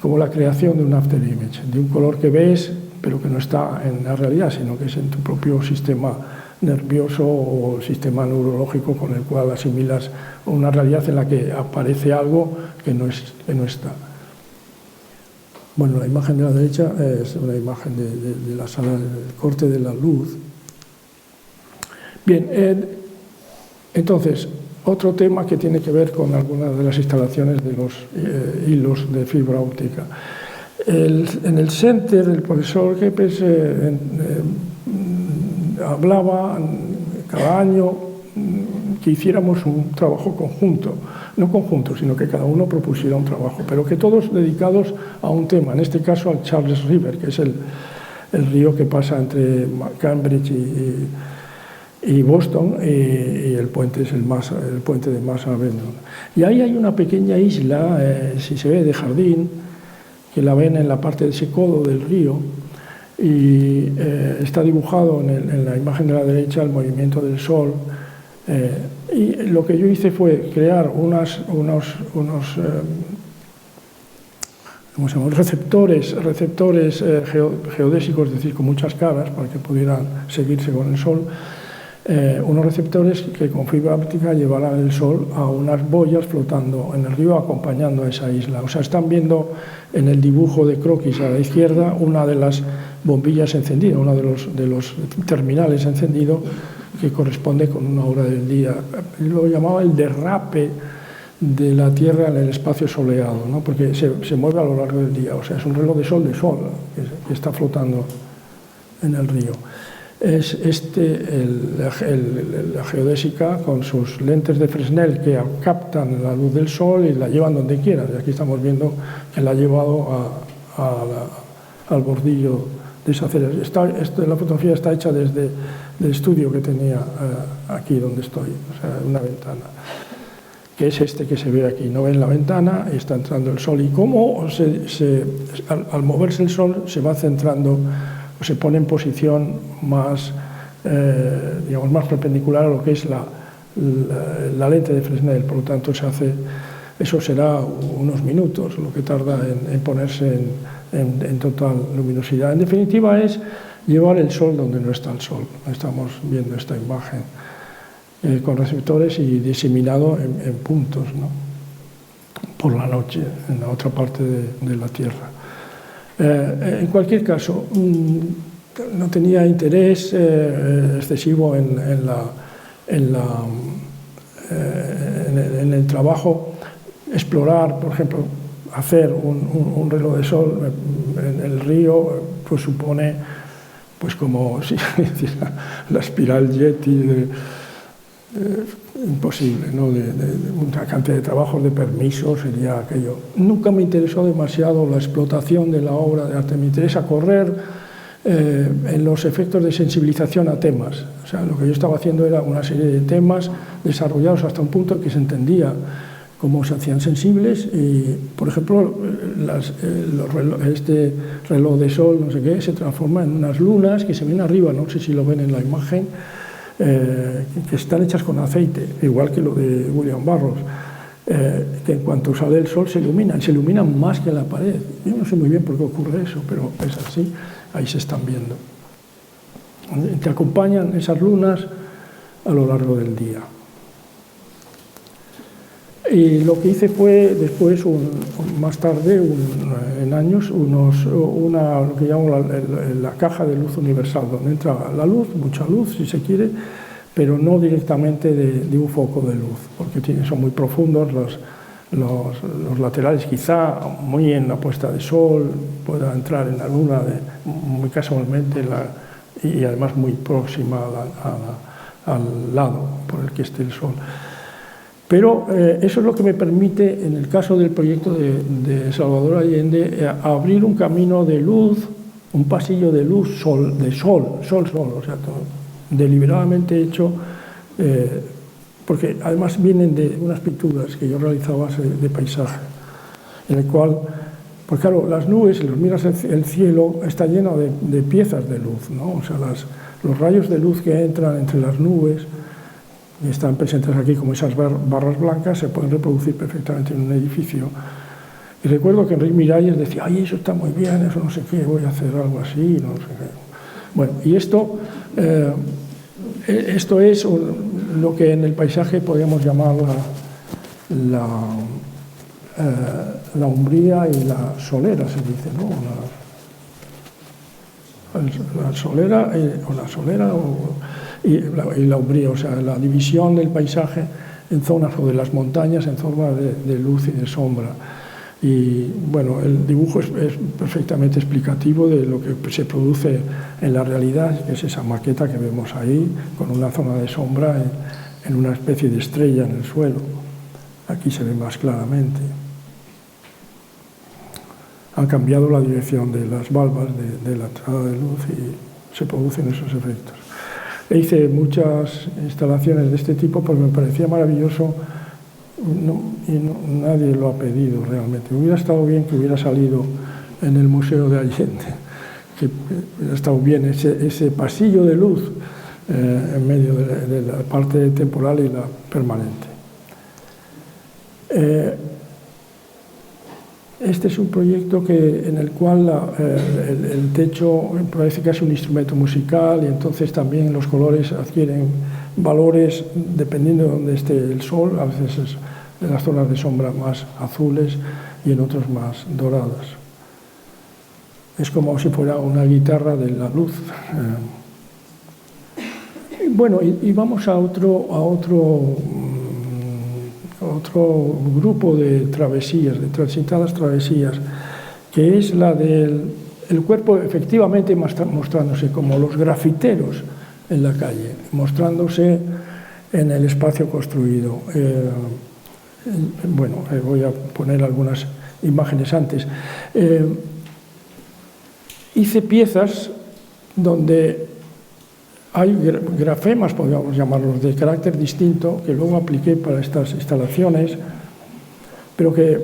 como la creación de un after image, de un color que ves pero que no está en la realidad, sino que es en tu propio sistema nervioso o sistema neurológico con el cual asimilas una realidad en la que aparece algo que no está. Bueno, la imagen de la derecha es una imagen de la sala del corte de la luz. Bien, entonces, otro tema que tiene que ver con algunas de las instalaciones de los hilos de fibra óptica. En el center, el profesor Kepes hablaba cada año que hiciéramos un trabajo conjunto, no conjunto, sino que cada uno propusiera un trabajo, pero que todos dedicados a un tema, en este caso al Charles River, que es el río que pasa entre Cambridge y Boston, y el puente es el puente de Massa Vendon. Y ahí hay una pequeña isla, si se ve, de jardín, que la ven en la parte de ese codo del río, y está dibujado en la imagen de la derecha el movimiento del sol. Y lo que yo hice fue crear unos receptores geodésicos, es decir, con muchas caras para que pudieran seguirse con el sol, unos receptores que con fibra óptica llevarán el sol a unas boyas flotando en el río acompañando a esa isla. O sea, están viendo en el dibujo de croquis a la izquierda una de las bombillas encendidas, uno de los terminales encendido, que corresponde con una hora del día. Lo llamaba el derrape de la Tierra en el espacio soleado, ¿no? Porque se mueve a lo largo del día, o sea, es un reloj de sol que está flotando en el río. Es la geodésica con sus lentes de Fresnel que captan la luz del sol y la llevan donde quieran. Y aquí estamos viendo que la ha llevado al bordillo de esa acera. La fotografía está hecha desde el estudio que tenía aquí donde estoy, o sea, una ventana, que es que se ve aquí. No ven la ventana y está entrando el sol. Y cómo al moverse el sol se va centrando, o se pone en posición más, digamos, más perpendicular a lo que es la lente de Fresnel. Por lo tanto, eso será unos minutos lo que tarda en ponerse en total luminosidad. En definitiva, es llevar el sol donde no está el sol. Estamos viendo esta imagen con receptores y diseminado en puntos, ¿no? Por la noche, en la otra parte de la Tierra. En cualquier caso, no tenía interés excesivo en el trabajo, explorar, por ejemplo, hacer un reloj de sol en el río, pues supone, pues como si la espiral Yeti, imposible, ¿no? De una cantidad de trabajos, de permisos, sería aquello. Nunca me interesó demasiado la explotación de la obra de arte, me interesa correr en los efectos de sensibilización a temas. O sea, lo que yo estaba haciendo era una serie de temas desarrollados hasta un punto que se entendía cómo se hacían sensibles y, por ejemplo, este reloj de sol, no sé qué, se transforma en unas lunas que se ven arriba, no sé si lo ven en la imagen, que están hechas con aceite, igual que lo de William Burroughs, que en cuanto sale el sol se iluminan más que la pared. Yo no sé muy bien por qué ocurre eso, pero es así, ahí se están viendo. Te acompañan esas lunas a lo largo del día. Y lo que hice fue, después, más tarde, en años, lo que llamo la caja de luz universal, donde entra la luz, mucha luz, si se quiere, pero no directamente de un foco de luz, porque son muy profundos los laterales, quizá muy en la puesta de sol, pueda entrar en la luna muy casualmente y además muy próxima al lado por el que esté el sol. Pero eso es lo que me permite, en el caso del proyecto de Salvador Allende, abrir un camino de luz, un pasillo de luz, sol, o sea, deliberadamente hecho, porque además vienen de unas pinturas que yo realizaba de paisaje, en el cual, pues claro, las nubes, los miras el cielo, está lleno de piezas de luz, ¿no? O sea, los rayos de luz que entran entre las nubes, y están presentes aquí como esas barras blancas, se pueden reproducir perfectamente en un edificio. Y recuerdo que Enrique Miralles decía, ay, eso está muy bien, eso no sé qué, voy a hacer algo así, no sé qué. Bueno, y esto es lo que en el paisaje podríamos llamar la umbría y la solera, se dice, ¿no? La solera y la umbría, o sea, la división del paisaje en zonas o de las montañas en zonas de luz y de sombra. Y bueno, el dibujo es perfectamente explicativo de lo que se produce en la realidad, que es esa maqueta que vemos ahí, con una zona de sombra en una especie de estrella en el suelo. Aquí se ve más claramente. Han cambiado la dirección de las valvas de la entrada de luz y se producen esos efectos. Hice muchas instalaciones de este tipo porque me parecía maravilloso y nadie lo ha pedido realmente. Hubiera estado bien que hubiera salido en el Museo de Allende, que hubiera estado bien ese pasillo de luz en medio de la parte temporal y la permanente. Este es un proyecto en el cual el techo parece casi un instrumento musical y entonces también los colores adquieren valores dependiendo de dónde esté el sol, a veces es en las zonas de sombra más azules y en otros más doradas. Es como si fuera una guitarra de la luz. Bueno, y vamos a otro grupo de travesías, de transitadas travesías, que es la del cuerpo efectivamente mostrándose como los grafiteros en la calle, mostrándose en el espacio construido. Bueno, voy a poner algunas imágenes antes. Hice piezas donde hay grafemas, podríamos llamarlos, de carácter distinto, que luego apliqué para estas instalaciones, pero que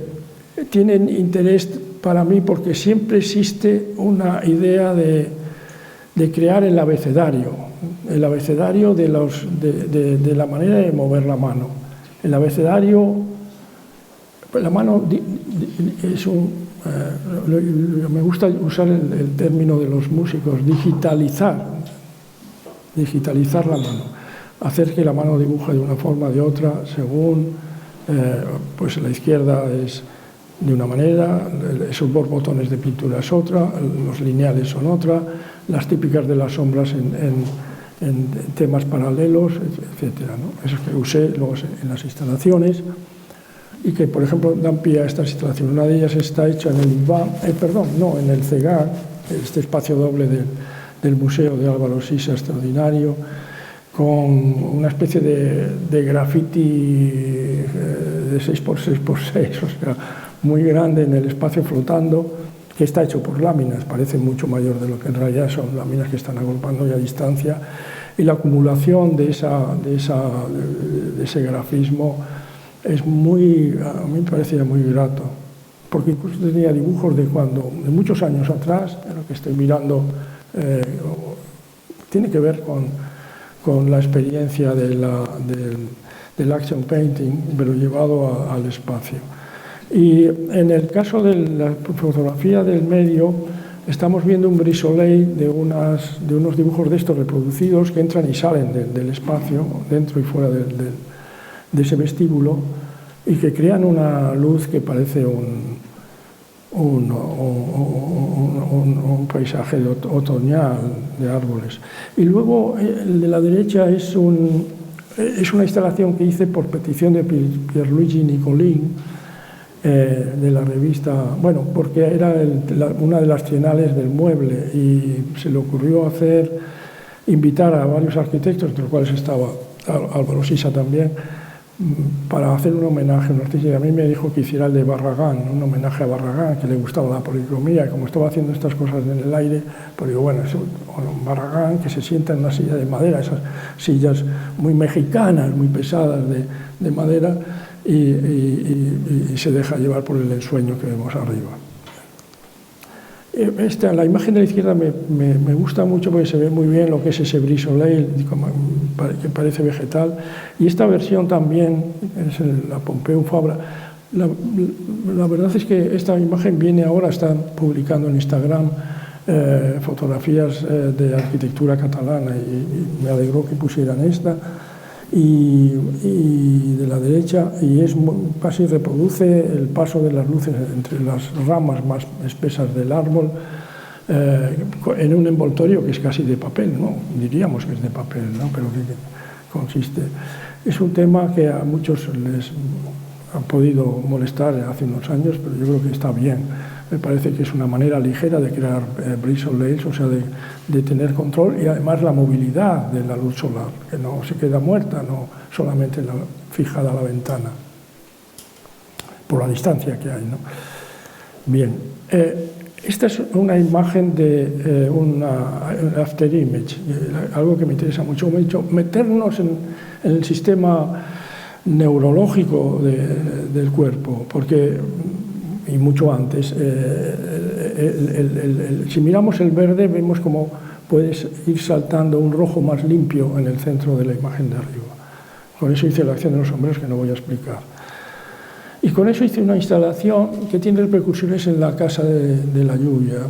tienen interés para mí porque siempre existe una idea de crear el abecedario de la manera de mover la mano. El abecedario, la mano es me gusta usar el término de los músicos, digitalizar la mano, hacer que la mano dibuje de una forma o de otra según, pues la izquierda es de una manera, esos borbotones de pintura es otra, los lineales son otra, las típicas de las sombras en temas paralelos, etcétera, ¿no? Esos que usé luego en las instalaciones y que, por ejemplo, dan pie a estas instalaciones. Una de ellas está hecha en en el CEGAR, este espacio doble del Museo de Álvaro Sisa, extraordinario, con una especie de graffiti de 6x6x6, o sea, muy grande en el espacio flotando, que está hecho por láminas, parece mucho mayor de lo que en realidad son láminas que están agrupando ya a distancia, y la acumulación de ese grafismo es muy, a mí me parecía muy grato, porque incluso tenía dibujos de muchos años atrás, de lo que estoy mirando, tiene que ver con la experiencia del action painting, pero llevado al espacio. Y en el caso de la fotografía del medio, estamos viendo un brise-soleil de unos dibujos de estos reproducidos que entran y salen del espacio, dentro y fuera de ese vestíbulo, y que crean una luz que parece un paisaje otoñal de árboles. Y luego el de la derecha es una instalación que hice por petición de Pierluigi Nicolin, de la revista, bueno, porque era una de las trienales del mueble y se le ocurrió invitar a varios arquitectos, entre los cuales estaba Álvaro Sisa también, para hacer un homenaje a un artista. Y a mí me dijo que hiciera el de Barragán, un homenaje a Barragán, que le gustaba la policromía, y como estaba haciendo estas cosas en el aire, pues digo, bueno, es un Barragán que se sienta en una silla de madera, esas sillas muy mexicanas, muy pesadas de madera, y se deja llevar por el ensueño que vemos arriba. La imagen de la izquierda me gusta mucho porque se ve muy bien lo que es ese brise-soleil que parece vegetal, y esta versión también es la Pompeu Fabra. La verdad es que esta imagen viene ahora, están publicando en Instagram fotografías de arquitectura catalana y me alegró que pusieran esta. Y de la derecha, y casi reproduce el paso de las luces entre las ramas más espesas del árbol en un envoltorio que es casi de papel, ¿no? Diríamos que es de papel, ¿no? Pero que consiste. Es un tema que a muchos les ha podido molestar hace unos años, pero yo creo que está bien. Me parece que es una manera ligera de crear brise-soleils, o sea, de tener control, y además la movilidad de la luz solar, que no se queda muerta, no solamente fijada a la ventana, por la distancia que hay, ¿no? Bien, esta es una imagen de una after image, algo que me interesa mucho, meternos en el sistema neurológico del cuerpo, porque y mucho antes. Si miramos el verde, vemos cómo puedes ir saltando un rojo más limpio en el centro de la imagen de arriba. Con eso hice la acción de los sombreros, que no voy a explicar. Y con eso hice una instalación que tiene repercusiones en la Casa de la Lluvia.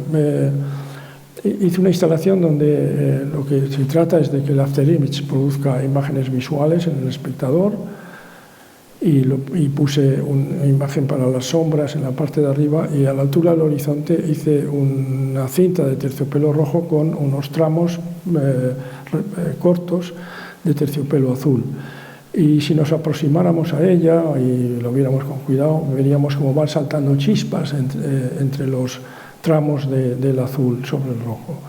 Hice una instalación donde lo que se trata es de que el after image produzca imágenes visuales en el espectador, y puse una imagen para las sombras en la parte de arriba, y a la altura del horizonte hice una cinta de terciopelo rojo con unos tramos cortos de terciopelo azul. Y si nos aproximáramos a ella y lo viéramos con cuidado, veríamos cómo van saltando chispas entre los tramos del azul sobre el rojo.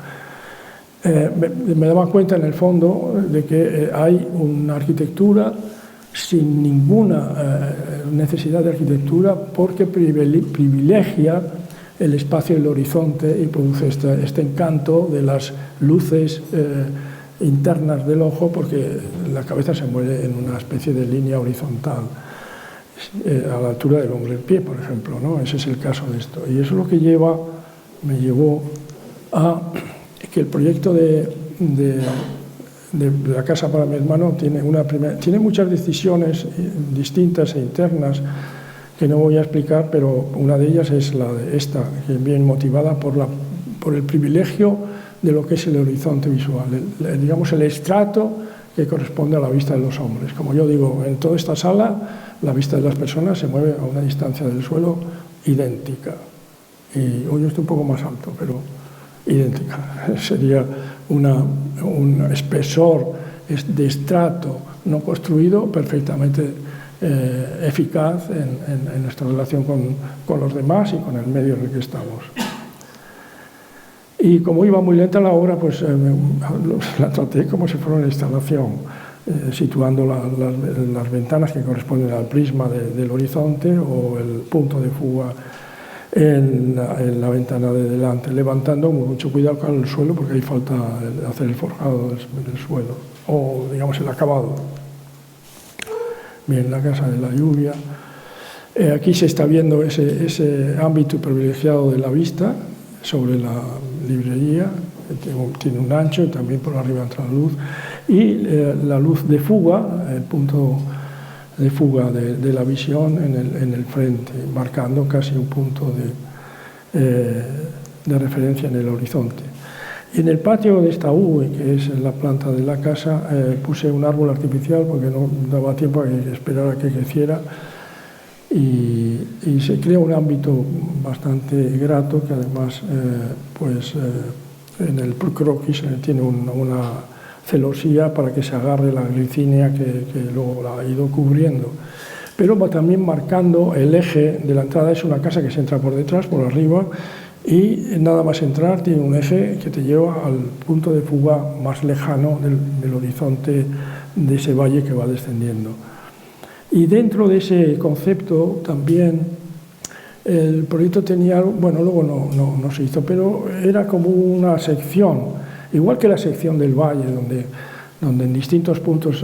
Me daba cuenta en el fondo de que hay una arquitectura sin ninguna necesidad de arquitectura, porque privilegia el espacio y el horizonte y produce este encanto de las luces internas del ojo, porque la cabeza se mueve en una especie de línea horizontal a la altura del hombre en pie, por ejemplo, ¿no? Ese es el caso de esto. Y eso es lo que me llevó a que el proyecto de la casa para mi hermano tiene muchas decisiones distintas e internas que no voy a explicar, pero una de ellas es la de esta, que es bien motivada por el privilegio de lo que es el horizonte visual, digamos el estrato que corresponde a la vista de los hombres. Como yo digo, en toda esta sala la vista de las personas se mueve a una distancia del suelo idéntica. Y hoy estoy un poco más alto, pero idéntica. Sería un espesor de estrato no construido perfectamente eficaz en nuestra relación con los demás y con el medio en el que estamos. Y como iba muy lenta la obra, pues la traté como si fuera una instalación, situando las ventanas que corresponden al prisma del horizonte o el punto de fuga en la ventana de delante, levantando con mucho cuidado con el suelo, porque ahí falta hacer el forjado del suelo, o digamos el acabado. Bien, la casa de la lluvia. Aquí se está viendo ese ámbito privilegiado de la vista sobre la librería, tiene un ancho y también por arriba entra la luz, y la luz de fuga, el punto de fuga de la visión en el frente, marcando casi un punto de referencia en el horizonte. Y en el patio de esta U, que es la planta de la casa, puse un árbol artificial porque no daba tiempo a esperar a que creciera, y se crea un ámbito bastante grato, que además en el croquis tiene una celosía para que se agarre la glicínea que luego la ha ido cubriendo. Pero va también marcando el eje de la entrada. Es una casa que se entra por detrás, por arriba, y nada más entrar tiene un eje que te lleva al punto de fuga más lejano del horizonte de ese valle que va descendiendo. Y dentro de ese concepto también el proyecto tenía, bueno, luego no se hizo, pero era como una sección, igual que la sección del valle, donde en distintos puntos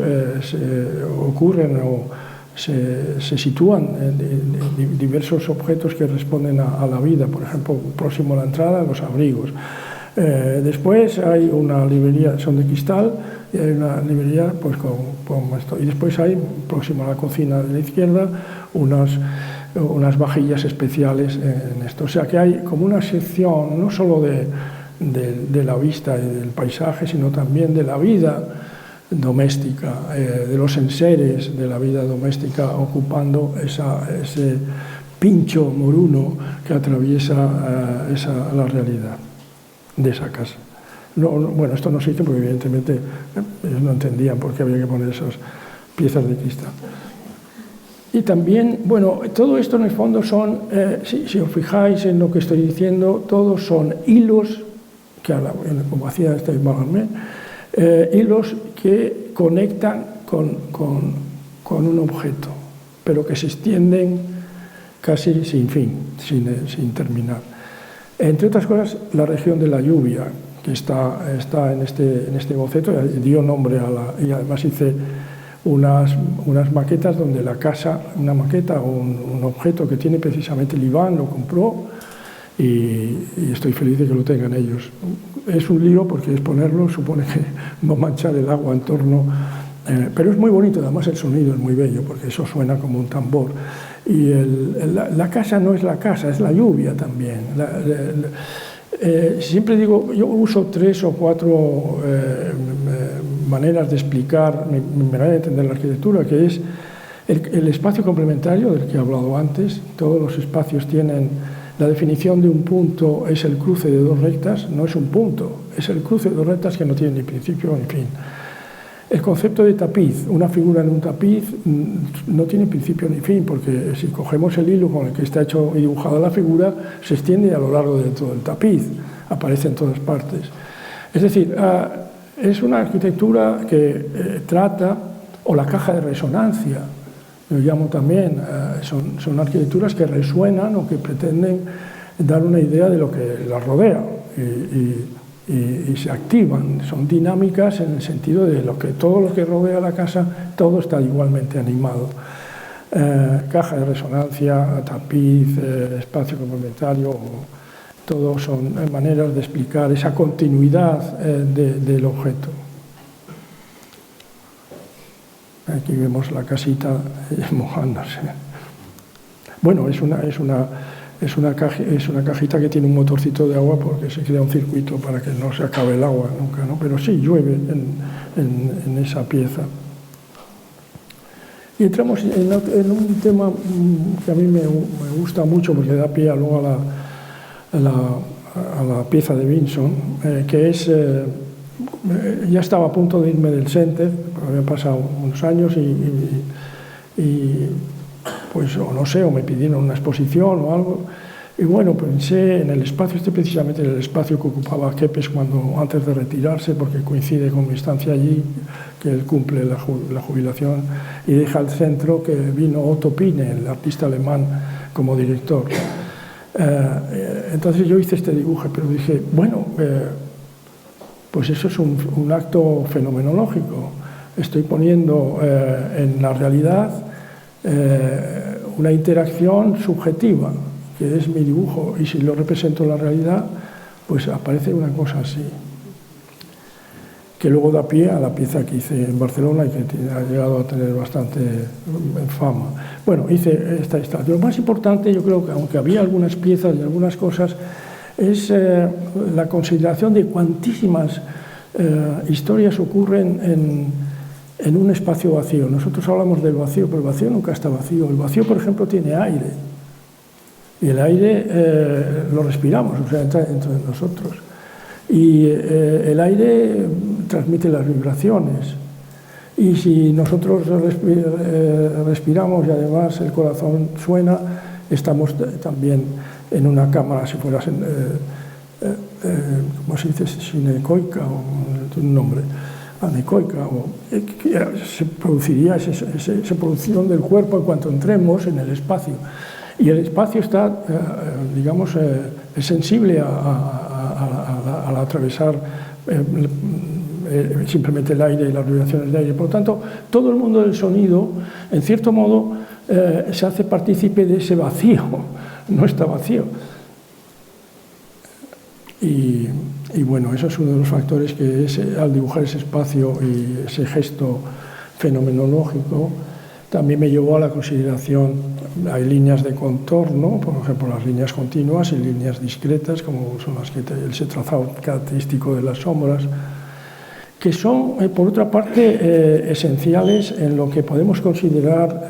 ocurren o se sitúan diversos objetos que responden a la vida, por ejemplo, próximo a la entrada, los abrigos. Después hay una librería, son de cristal, y hay una librería pues con esto. Y después hay, próximo a la cocina de la izquierda, unas vajillas especiales en esto. O sea que hay como una sección no solo de la vista y del paisaje, sino también de la vida doméstica, de los enseres de la vida doméstica, ocupando ese pincho moruno que atraviesa la realidad de esa casa. Bueno, esto no se hizo porque evidentemente ellos no entendían por qué había que poner esas piezas de cristal. Y también, bueno, todo esto en el fondo son, si os fijáis en lo que estoy diciendo, todos son hilos, como hacía este Mallarmé, hilos que conectan con un objeto, pero que se extienden casi sin fin, sin terminar. Entre otras cosas, la región de la lluvia, que está en este boceto, dio nombre y además hice unas maquetas donde la casa, una maqueta o un objeto que tiene precisamente el Iván, lo compró y estoy feliz de que lo tengan ellos. Es un lío porque exponerlo supone que va a manchar el agua en torno, pero es muy bonito, además el sonido es muy bello porque eso suena como un tambor. Y la casa no es la casa, es la lluvia también. Siempre digo, yo uso 3 o 4 maneras de explicar mi manera de entender la arquitectura, que es El espacio complementario del que he hablado antes, todos los espacios tienen la definición de un punto, es el cruce de dos rectas, no es un punto, es el cruce de dos rectas que no tiene ni principio ni fin. El concepto de tapiz, una figura en un tapiz no tiene principio ni fin, porque si cogemos el hilo con el que está hecho y dibujada la figura, se extiende a lo largo de todo el tapiz, aparece en todas partes. Es decir, es una arquitectura que trata, o la caja de resonancia, lo llamo también, son arquitecturas que resuenan o que pretenden dar una idea de lo que las rodea y se activan, son dinámicas en el sentido de todo lo que rodea la casa, todo está igualmente animado. Caja de resonancia, tapiz, espacio complementario, todo son maneras de explicar esa continuidad del objeto. Aquí vemos la casita mojándose. Bueno, es una cajita que tiene un motorcito de agua porque se crea un circuito para que no se acabe el agua nunca, ¿no? Pero sí, llueve en esa pieza. Y entramos en un tema que a mí me gusta mucho porque da pie luego a la pieza de Vinson, que es... ya estaba a punto de irme del Center, había pasado unos años y pues o no sé, o me pidieron una exposición o algo, y bueno, pensé en el espacio, precisamente en el espacio que ocupaba Kepes antes de retirarse, porque coincide con mi estancia allí, que él cumple la jubilación y deja el centro, que vino Otto Pine, el artista alemán, como director. Entonces yo hice este dibujo, pero dije, bueno, pues eso es un acto fenomenológico. Estoy poniendo en la realidad una interacción subjetiva, que es mi dibujo, y si lo represento en la realidad, pues aparece una cosa así, que luego da pie a la pieza que hice en Barcelona y que ha llegado a tener bastante fama. Bueno, hice esta instalación. Lo más importante, yo creo que aunque había algunas piezas y algunas cosas, es la consideración de cuantísimas historias ocurren en un espacio vacío. Nosotros hablamos del vacío, pero el vacío nunca está vacío. El vacío, por ejemplo, tiene aire, y el aire lo respiramos, o sea, entra entre nosotros. Y el aire transmite las vibraciones. Y si nosotros respiramos y además el corazón suena, estamos también en una cámara, si fueras, ¿cómo se dice? Sinecoica, o tiene un nombre, anecoica, se produciría esa producción del cuerpo en cuanto entremos en el espacio. Y el espacio está, digamos, es sensible al atravesar simplemente el aire y las vibraciones de aire. Por lo tanto, todo el mundo del sonido, en cierto modo, se hace partícipe de ese vacío. No está vacío. Y bueno, eso es uno de los factores que al dibujar ese espacio y ese gesto fenomenológico también me llevó a la consideración. Hay líneas de contorno, por ejemplo las líneas continuas y líneas discretas, como son las que ese trazado característico de las sombras, que son, por otra parte, esenciales en lo que podemos considerar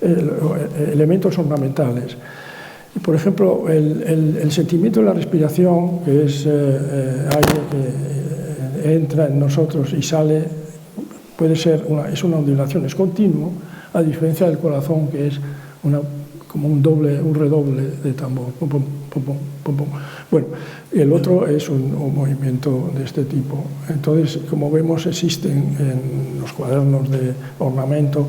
elementos ornamentales. Por ejemplo, el sentimiento de la respiración, que es aire que entra en nosotros y sale, puede ser es una ondulación, es continuo, a diferencia del corazón, que es como un redoble de tambor. Pum, pum, pum, pum, pum, pum. Bueno, el otro es un movimiento de este tipo. Entonces, como vemos, existen en los cuadernos de ornamento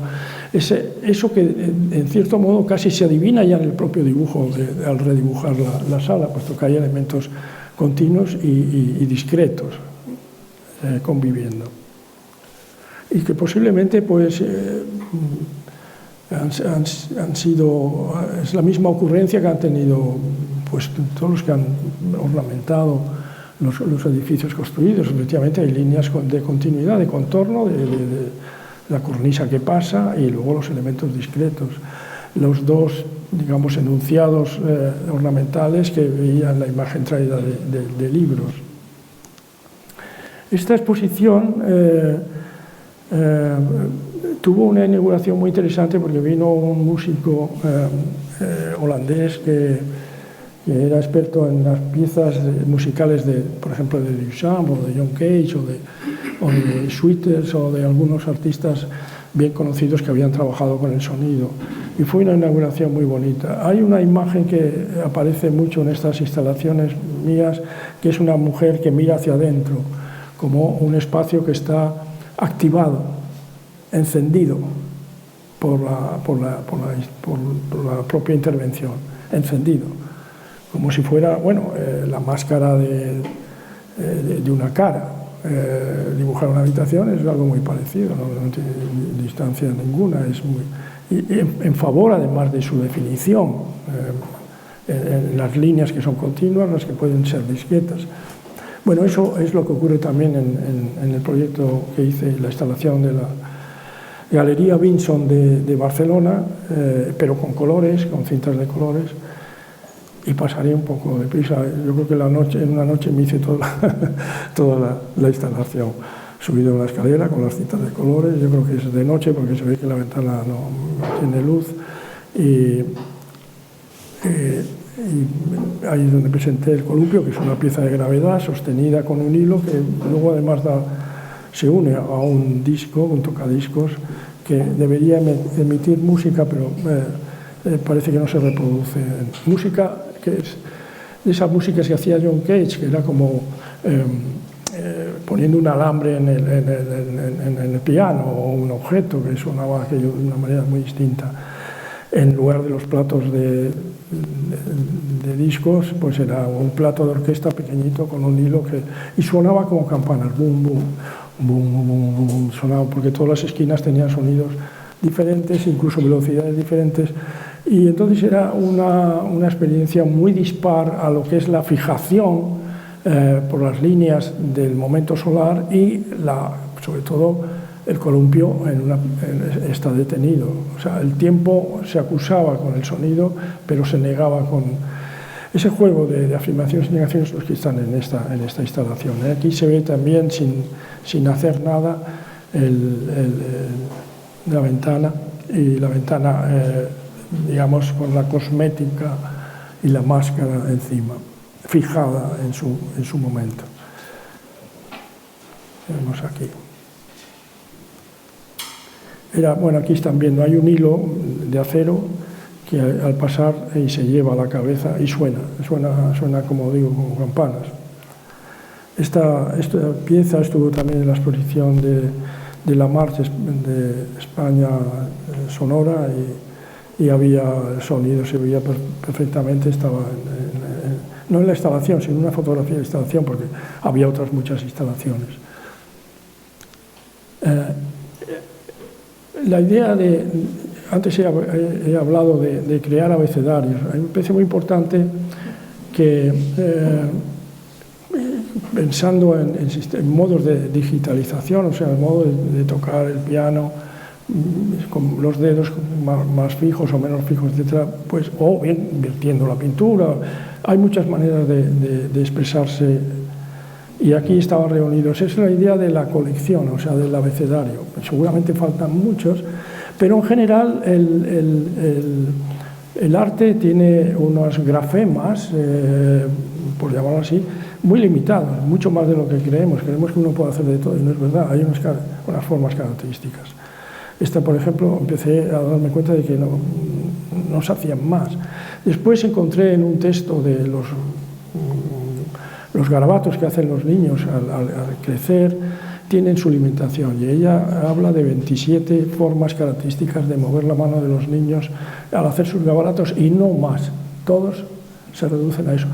eso que, en cierto modo, casi se adivina ya en el propio dibujo al redibujar la sala, puesto que hay elementos continuos y discretos conviviendo. Y que posiblemente, pues, han sido, es la misma ocurrencia que han tenido, pues, todos los que han ornamentado los edificios construidos. Efectivamente hay líneas de continuidad, de contorno, de la cornisa que pasa y luego los elementos discretos. Los dos, digamos, enunciados ornamentales que veían la imagen traída de libros. Esta exposición tuvo una inauguración muy interesante porque vino un músico holandés que era experto en las piezas musicales, por ejemplo, de Duchamp o de John Cage o de Sweeters o de algunos artistas bien conocidos que habían trabajado con el sonido. Y fue una inauguración muy bonita. Hay una imagen que aparece mucho en estas instalaciones mías, que es una mujer que mira hacia adentro, como un espacio que está activado, encendido por la propia intervención, encendido, como si fuera, bueno, la máscara de una cara. Dibujar una habitación es algo muy parecido, no tiene distancia ninguna, es muy, en favor además de su definición, en las líneas que son continuas, las que pueden ser discretas. Bueno, eso es lo que ocurre también en el proyecto que hice, la instalación de la Galería Vinson de Barcelona, pero con colores, con cintas de colores, y pasaré un poco de prisa. Yo creo que en una noche me hice toda la instalación. Subido una escalera con las cintas de colores, yo creo que es de noche porque se ve que la ventana no tiene luz, y ahí es donde presenté el columpio, que es una pieza de gravedad sostenida con un hilo que luego además se une a un disco, un tocadiscos, que debería emitir música, pero parece que no se reproduce. Música que es de esas músicas que hacía John Cage, que era como poniendo un alambre en el piano o un objeto que sonaba aquello de una manera muy distinta. En lugar de los platos de discos, pues era un plato de orquesta pequeñito con un hilo y sonaba como campanas, bum, bum, bum, bum, bum, sonaba, porque todas las esquinas tenían sonidos diferentes, incluso velocidades diferentes, y entonces era una experiencia muy dispar a lo que es la fijación por las líneas del momento solar y sobre todo el columpio está detenido. O sea, el tiempo se acusaba con el sonido, pero se negaba con ese juego de afirmaciones y negaciones, los que están en esta instalación. Aquí se ve también, sin hacer nada, la ventana, y la ventana, digamos, con la cosmética y la máscara encima, fijada en su momento. Vemos aquí. Bueno, aquí están viendo, hay un hilo de acero que al pasar y se lleva a la cabeza y suena como digo, como campanas. Esta pieza estuvo también en la exposición de la Marcha de España sonora, y había sonido, se veía perfectamente, estaba no en la instalación, sino en una fotografía de instalación, porque había otras muchas instalaciones. La idea antes he hablado de crear abecedarios. A mí me parece muy importante que, pensando en modos de digitalización, o sea, el modo de tocar el piano con los dedos más fijos o menos fijos, etcétera, pues, o bien invirtiendo la pintura, hay muchas maneras de expresarse. Y aquí estaban reunidos. Esa es la idea de la colección, o sea, del abecedario. Seguramente faltan muchos, pero en general el arte tiene unos grafemas, por llamarlo así, muy limitados, mucho más de lo que creemos. Creemos que uno puede hacer de todo, y no es verdad. Hay unas formas características. Esta, por ejemplo, empecé a darme cuenta de que no se hacían más. Después encontré en un texto de los garabatos que hacen los niños al crecer, tienen su alimentación, y ella habla de 27 formas características de mover la mano de los niños al hacer sus garabatos, y no más. Todos se reducen a eso.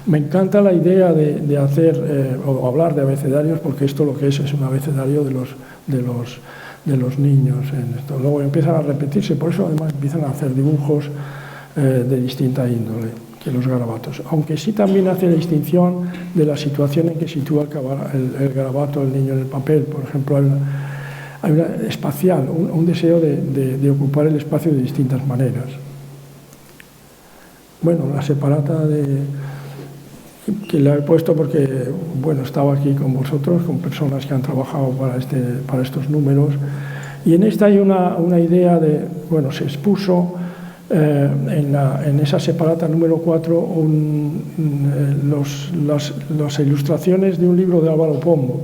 Me encanta la idea de hacer o hablar de abecedarios, porque esto lo que es un abecedario de los niños. Luego empiezan a repetirse, por eso además empiezan a hacer dibujos de distinta índole que los garabatos, aunque sí también hace la distinción de la situación en que sitúa el garabato, el niño en el papel. Por ejemplo, hay una espacial, un deseo de ocupar el espacio de distintas maneras. Bueno, la separata que la he puesto porque, bueno, estaba aquí con vosotros, con personas que han trabajado para estos números, Y en esta hay una idea de, bueno, se expuso en esa separata número 4 las ilustraciones de un libro de Álvaro Pombo,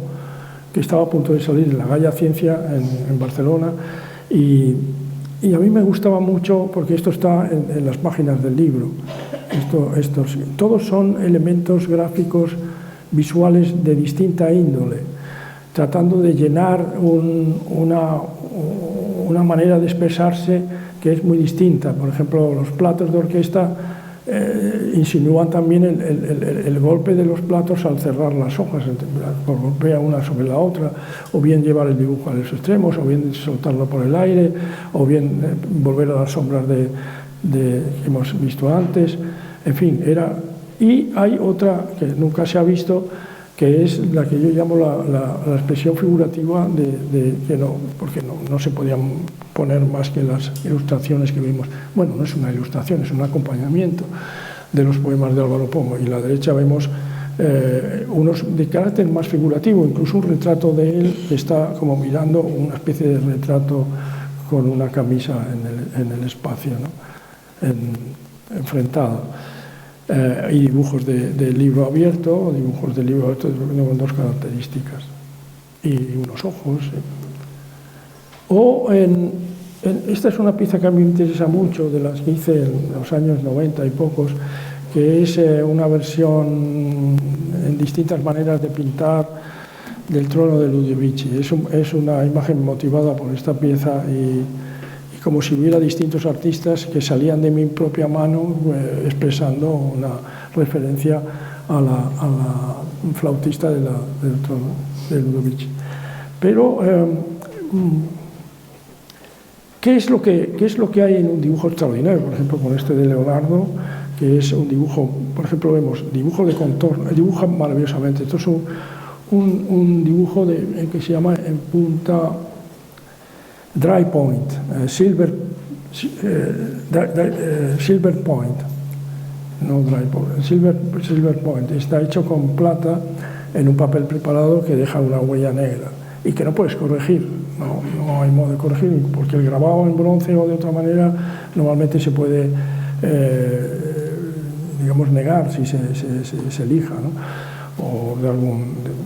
que estaba a punto de salir en la Gaia Ciencia en Barcelona, y a mí me gustaba mucho porque esto está en las páginas del libro. Todos son elementos gráficos visuales de distinta índole, tratando de llenar una manera de expresarse que es muy distinta. Por ejemplo, los platos de orquesta insinúan también el golpe de los platos al cerrar las hojas, por golpear una sobre la otra, o bien llevar el dibujo a los extremos, o bien soltarlo por el aire, o bien volver a las sombras que hemos visto antes. En fin, y hay otra que nunca se ha visto, que es la que yo llamo la expresión figurativa, porque no se podían poner más que las ilustraciones que vimos. Bueno, no es una ilustración, es un acompañamiento de los poemas de Álvaro Pombo. Y a la derecha vemos unos de carácter más figurativo, incluso un retrato de él que está como mirando una especie de retrato con una camisa en el espacio, ¿no? Enfrentado. Y dibujos de libro abierto, dibujos de libro abierto con dos características, y unos ojos. Esta es una pieza que a mí me interesa mucho, de las que hice en los años 90 y pocos, que es una versión en distintas maneras de pintar del trono de Ludovici. Es una imagen motivada por esta pieza y como si hubiera distintos artistas que salían de mi propia mano expresando una referencia a la flautista del trono de Ludovici. Pero, ¿qué es lo que hay en un dibujo extraordinario? Por ejemplo, con este de Leonardo, que es un dibujo, por ejemplo, vemos dibujo de contorno, dibuja maravillosamente. Esto es un dibujo que se llama en punta dry point, silver point, no dry point, silver point. Está hecho con plata en un papel preparado que deja una huella negra y que no puedes corregir, no hay modo de corregir, porque el grabado en bronce o de otra manera normalmente se puede, digamos, negar si se elija, ¿no? O de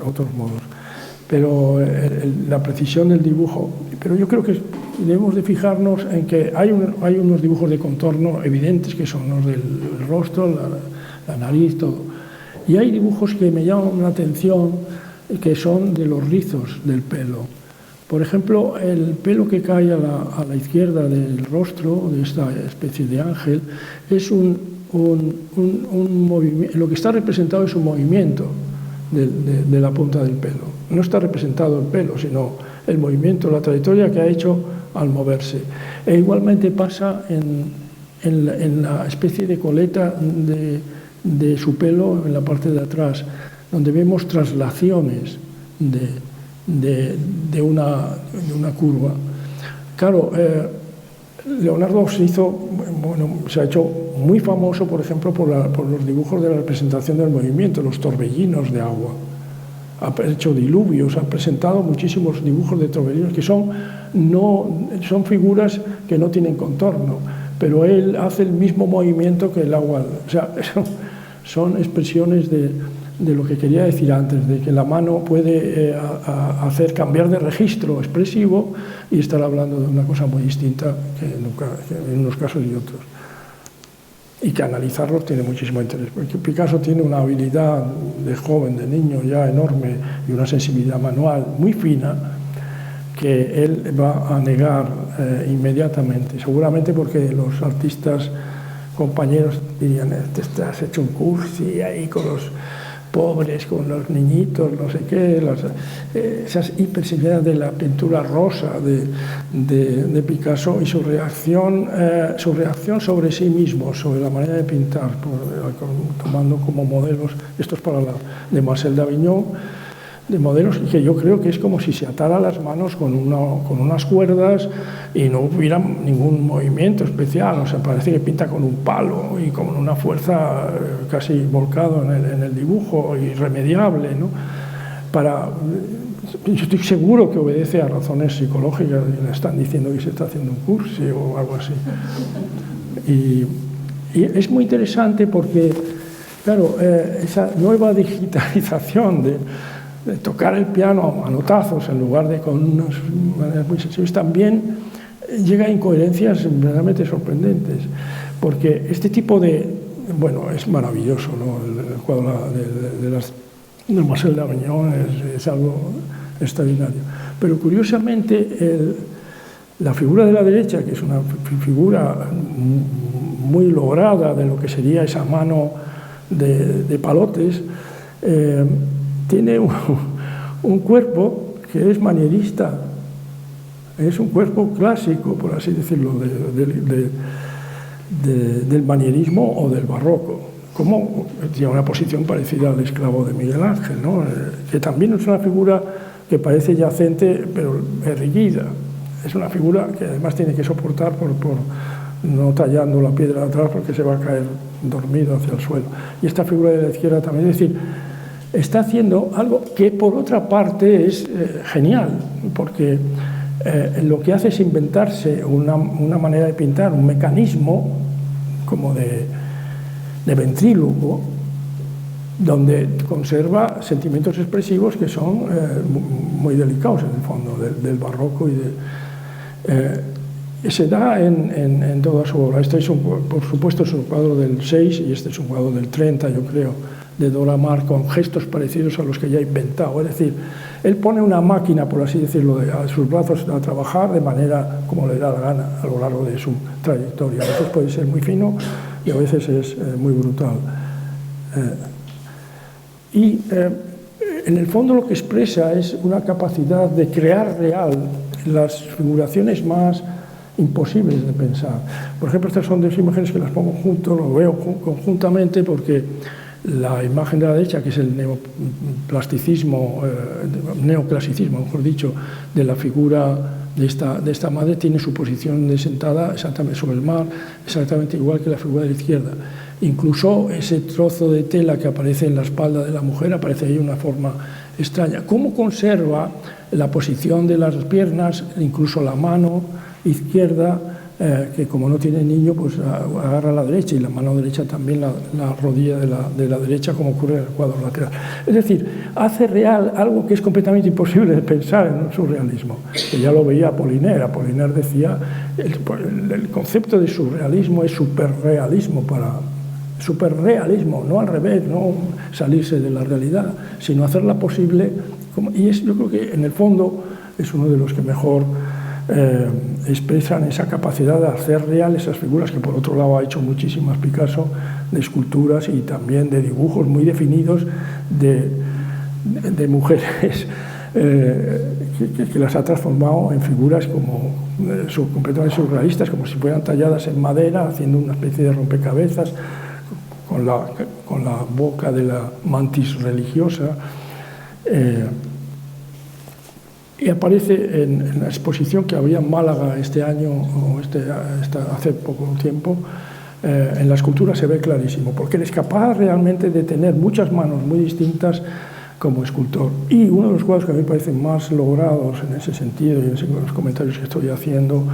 otros modos. Pero la precisión del dibujo. Pero yo creo que debemos de fijarnos en que hay unos dibujos de contorno evidentes, que son los del rostro, la nariz, todo. Y hay dibujos que me llaman la atención, que son de los rizos del pelo. Por ejemplo, el pelo que cae a la izquierda del rostro, de esta especie de ángel, es un movimiento. Lo que está representado es un movimiento de la punta del pelo. No está representado el pelo, sino el movimiento, la trayectoria que ha hecho al moverse. E igualmente pasa en la especie de coleta de su pelo en la parte de atrás, donde vemos traslaciones de una curva. Claro, Leonardo se ha hecho muy famoso, por ejemplo, por los dibujos de la representación del movimiento, los torbellinos de agua. Ha hecho diluvios, ha presentado muchísimos dibujos de torbellinos que son figuras que no tienen contorno, pero él hace el mismo movimiento que el agua. O sea, son expresiones de lo que quería decir antes, de que la mano puede hacer cambiar de registro expresivo y estar hablando de una cosa muy distinta que en unos casos y otros. Y que analizarlos tiene muchísimo interés, porque Picasso tiene una habilidad de joven, de niño ya enorme, y una sensibilidad manual muy fina, que él va a negar inmediatamente, seguramente porque los artistas compañeros dirían: te has hecho un cursi ahí con los pobres, con los niñitos, no sé qué, esas hipersensibilidades de la pintura rosa de Picasso, y su reacción sobre sí mismo, sobre la manera de pintar, tomando como modelos, esto es para de Marcel d'Avignon, de modelos que yo creo que es como si se atara las manos con unas cuerdas y no hubiera ningún movimiento especial. O sea, parece que pinta con un palo y con una fuerza casi volcado en el dibujo, irremediable, ¿no? yo estoy seguro que obedece a razones psicológicas, y le están diciendo que se está haciendo un curso o algo así. Y es muy interesante porque, claro, esa nueva digitalización de tocar el piano a manotazos en lugar de con unas maneras muy sensibles, también llega a incoherencias verdaderamente sorprendentes, porque este tipo de... Bueno, es maravilloso, ¿no? El cuadro de Marcel d'Avignon es algo extraordinario. Pero curiosamente, la figura de la derecha, que es una figura muy lograda de lo que sería esa mano de palotes, tiene un cuerpo que es manierista, es un cuerpo clásico, por así decirlo, del manierismo o del barroco, como tiene una posición parecida al esclavo de Miguel Ángel, ¿no? Que también es una figura que parece yacente, pero erguida. Es una figura que además tiene que soportar por no tallando la piedra de atrás, porque se va a caer dormido hacia el suelo. Y esta figura de la izquierda también, es decir, está haciendo algo que por otra parte es genial, porque lo que hace es inventarse una manera de pintar, un mecanismo como de ventrílogo, donde conserva sentimientos expresivos que son muy delicados en el fondo del barroco y se da en toda su obra. Este es por supuesto es un cuadro del 6 y este es un cuadro del 30, yo creo, de Dora Maar, con gestos parecidos a los que ya ha inventado. Es decir, él pone una máquina, por así decirlo, a sus brazos a trabajar de manera como le da la gana a lo largo de su trayectoria. A veces puede ser muy fino y a veces es muy brutal. En el fondo lo que expresa es una capacidad de crear real las figuraciones más imposibles de pensar. Por ejemplo, estas son dos imágenes que las pongo juntos, lo veo conjuntamente porque la imagen de la derecha, que es el neoclasicismo, mejor dicho, de la figura de esta madre, tiene su posición de sentada exactamente sobre el mar, exactamente igual que la figura de la izquierda. Incluso ese trozo de tela que aparece en la espalda de la mujer aparece ahí de una forma extraña. ¿Cómo conserva la posición de las piernas, incluso la mano izquierda, que como no tiene niño, pues agarra a la derecha, y la mano derecha también la rodilla de la derecha, como ocurre en el cuadro lateral? Es decir, hace real algo que es completamente imposible de pensar en un surrealismo, que ya lo veía Apollinaire. Apollinaire decía, el concepto de surrealismo es superrealismo, superrealismo, no al revés, no salirse de la realidad, sino hacerla posible, y yo creo que en el fondo es uno de los que mejor expresan esa capacidad de hacer real esas figuras que por otro lado ha hecho muchísimas Picasso, de esculturas y también de dibujos muy definidos de mujeres que las ha transformado en figuras como completamente surrealistas, como si fueran talladas en madera, haciendo una especie de rompecabezas con la boca de la mantis religiosa. Y aparece en la exposición que había en Málaga este año, o hace poco tiempo, en la escultura se ve clarísimo, porque él es capaz realmente de tener muchas manos muy distintas como escultor. Y uno de los cuadros que a mí me parecen más logrados en ese sentido, y en los comentarios que estoy haciendo,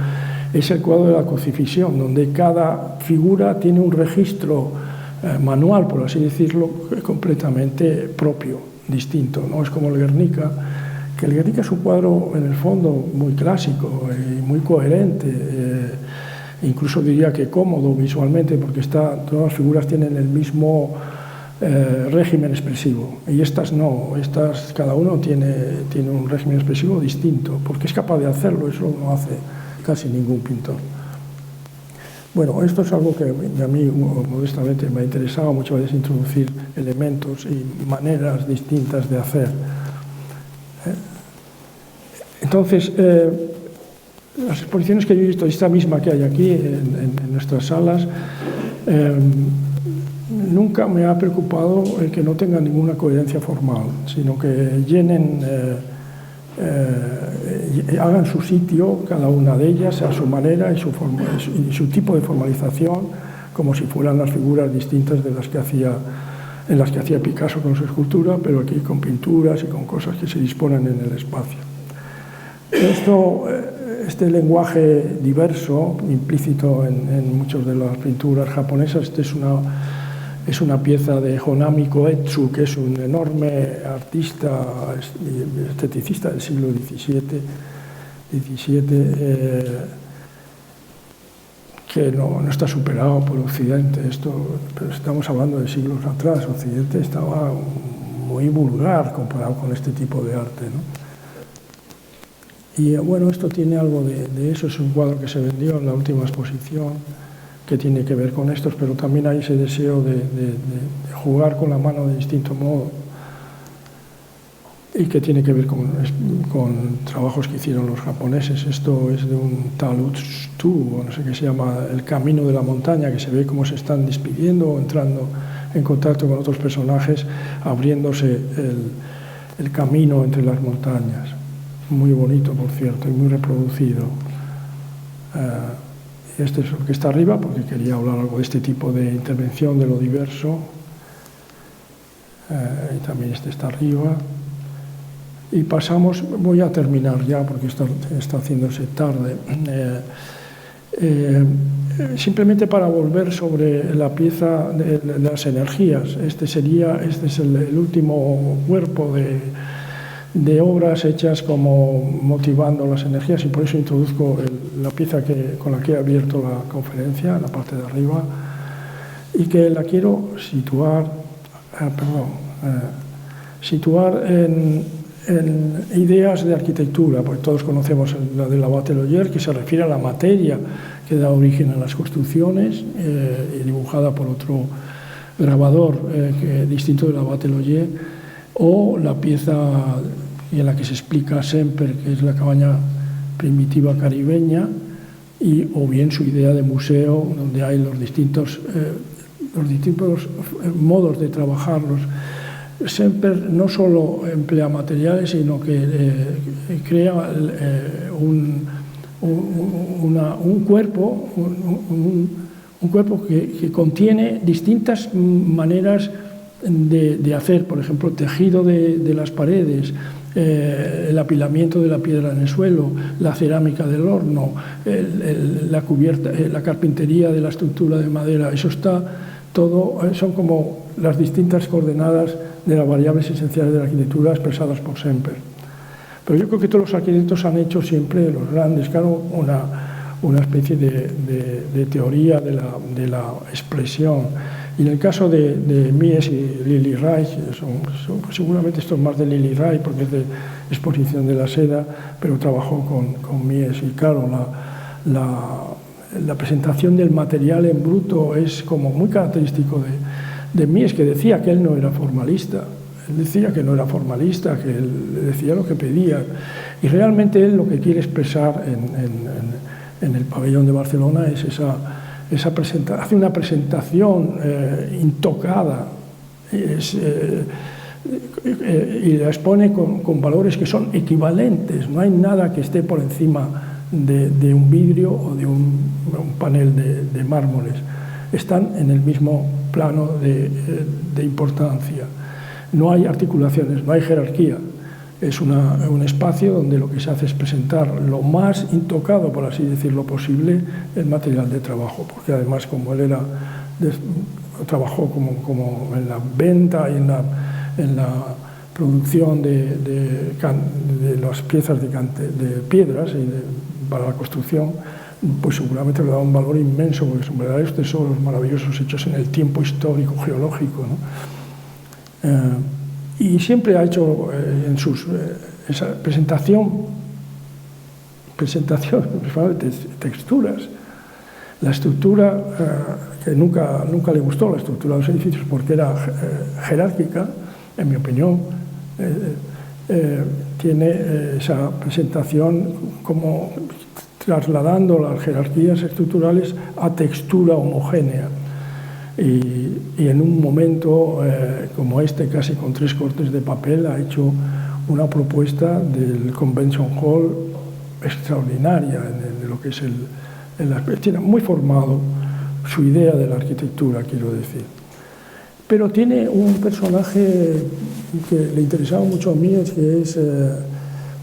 es el cuadro de la crucifixión, donde cada figura tiene un registro manual, por así decirlo, completamente propio, distinto. No es como el Guernica, que el Guernica es un cuadro en el fondo muy clásico y muy coherente, incluso diría que cómodo visualmente, porque todas las figuras tienen el mismo régimen expresivo, y estas no, cada uno tiene un régimen expresivo distinto, porque es capaz de hacerlo. Eso no hace casi ningún pintor. Bueno, esto es algo que a mí modestamente me ha interesado muchas veces, introducir elementos y maneras distintas de hacer. Entonces, las exposiciones que yo he visto, esta misma que hay aquí en nuestras salas, nunca me ha preocupado el que no tengan ninguna coherencia formal, sino que hagan su sitio, cada una de ellas, a su manera y su tipo de formalización, como si fueran las figuras distintas de las que hacía en las que hacía Picasso con su escultura, pero aquí con pinturas y con cosas que se disponen en el espacio. Este lenguaje diverso, implícito en muchas de las pinturas japonesas, es una pieza de Honami Koetsu, que es un enorme artista esteticista del siglo XVII, que no está superado por Occidente. Pero estamos hablando de siglos atrás. Occidente estaba muy vulgar comparado con este tipo de arte, ¿no? Y bueno, esto tiene algo de eso. Es un cuadro que se vendió en la última exposición, que tiene que ver con estos, pero también hay ese deseo de jugar con la mano de distinto modo, y que tiene que ver con trabajos que hicieron los japoneses. Esto es de un tal Utsu, o no sé qué se llama, El camino de la montaña, que se ve cómo se están despidiendo o entrando en contacto con otros personajes, abriéndose el camino entre las montañas. Muy bonito, por cierto, y muy reproducido. Este es lo que está arriba, porque quería hablar algo de este tipo de intervención, de lo diverso. Y también este está arriba. Y pasamos, voy a terminar ya, porque está haciéndose tarde. Simplemente para volver sobre la pieza de las energías. Este es el último cuerpo de obras hechas como motivando las energías, y por eso introduzco la pieza con la que he abierto la conferencia, la parte de arriba, y que la quiero situar en ideas de arquitectura, porque todos conocemos la de Lavater-Ogier, que se refiere a la materia que da origen a las construcciones, y dibujada por otro grabador distinto de Lavater-Ogier, o la pieza en la que se explica Semper, que es la cabaña primitiva caribeña, o bien su idea de museo, donde hay los distintos modos de trabajarlos. Semper no solo emplea materiales, sino que crea un cuerpo, un cuerpo que contiene distintas maneras de hacer, por ejemplo, tejido de las paredes, el apilamiento de la piedra en el suelo, la cerámica del horno, la cubierta, la carpintería de la estructura de madera. Eso está todo, son como las distintas coordenadas de las variables esenciales de la arquitectura expresadas por Semper. Pero yo creo que todos los arquitectos han hecho siempre, los grandes, claro, una especie de teoría de la expresión. Y en el caso de Mies y Lili Reich, seguramente esto es más de Lili Reich, porque es de Exposición de la Seda, pero trabajó con Mies. Y claro, la presentación del material en bruto es como muy característico de Mies, que decía que él no era formalista. Él decía que no era formalista, que él decía lo que pedía. Y realmente él lo que quiere expresar en el pabellón de Barcelona es hace una presentación intocada, y la expone con valores que son equivalentes. No hay nada que esté por encima de un vidrio o de un panel de mármoles. Están en el mismo plano de importancia. No hay articulaciones, no hay jerarquía. Es un espacio donde lo que se hace es presentar lo más intocado, por así decirlo posible, el material de trabajo, porque además, como él trabajó como en la venta y en la producción de las piezas de piedras para la construcción, pues seguramente le da un valor inmenso, porque son verdaderos tesoros maravillosos hechos en el tiempo histórico, geológico, ¿no? Y siempre ha hecho en esa presentación principalmente texturas. La estructura, que nunca le gustó la estructura de los edificios porque era jerárquica, en mi opinión, tiene esa presentación como trasladando las jerarquías estructurales a textura homogénea. Y en un momento como este, casi con 3 cortes de papel, ha hecho una propuesta del Convention Hall extraordinaria en lo que es tiene muy formado su idea de la arquitectura, quiero decir. pero tiene un personaje que le interesaba mucho a Mies, que es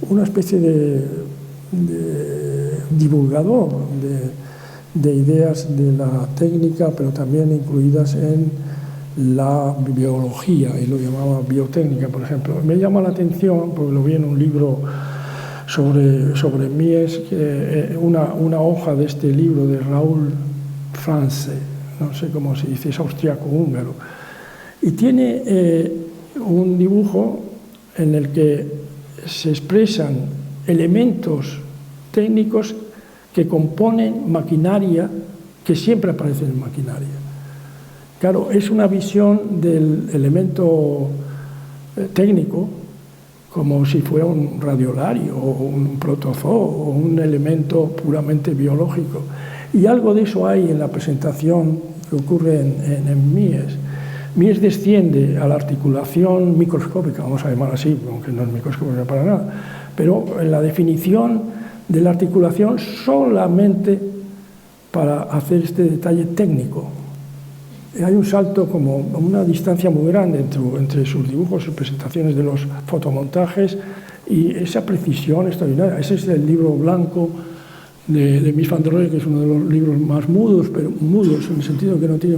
una especie de divulgador de ideas de la técnica, pero también incluidas en la biología, y lo llamaba biotécnica, por ejemplo. Me llama la atención, porque lo vi en un libro sobre Mies, una hoja de este libro de Raúl France, no sé cómo se dice, es austriaco-húngaro, y tiene un dibujo en el que se expresan elementos técnicos que componen maquinaria que siempre aparece en maquinaria. Claro, es una visión del elemento técnico como si fuera un radiolario o un protozoo o un elemento puramente biológico. Y algo de eso hay en la presentación que ocurre en Mies. Mies desciende a la articulación microscópica, vamos a llamar así, aunque no es microscópica para nada, pero en la definición de la articulación solamente para hacer este detalle técnico. Hay un salto como una distancia muy grande entre sus dibujos y presentaciones de los fotomontajes y esa precisión extraordinaria. Ese es el libro blanco de Mies van der Rohe, que es uno de los libros más mudos, pero mudos en el sentido que no tiene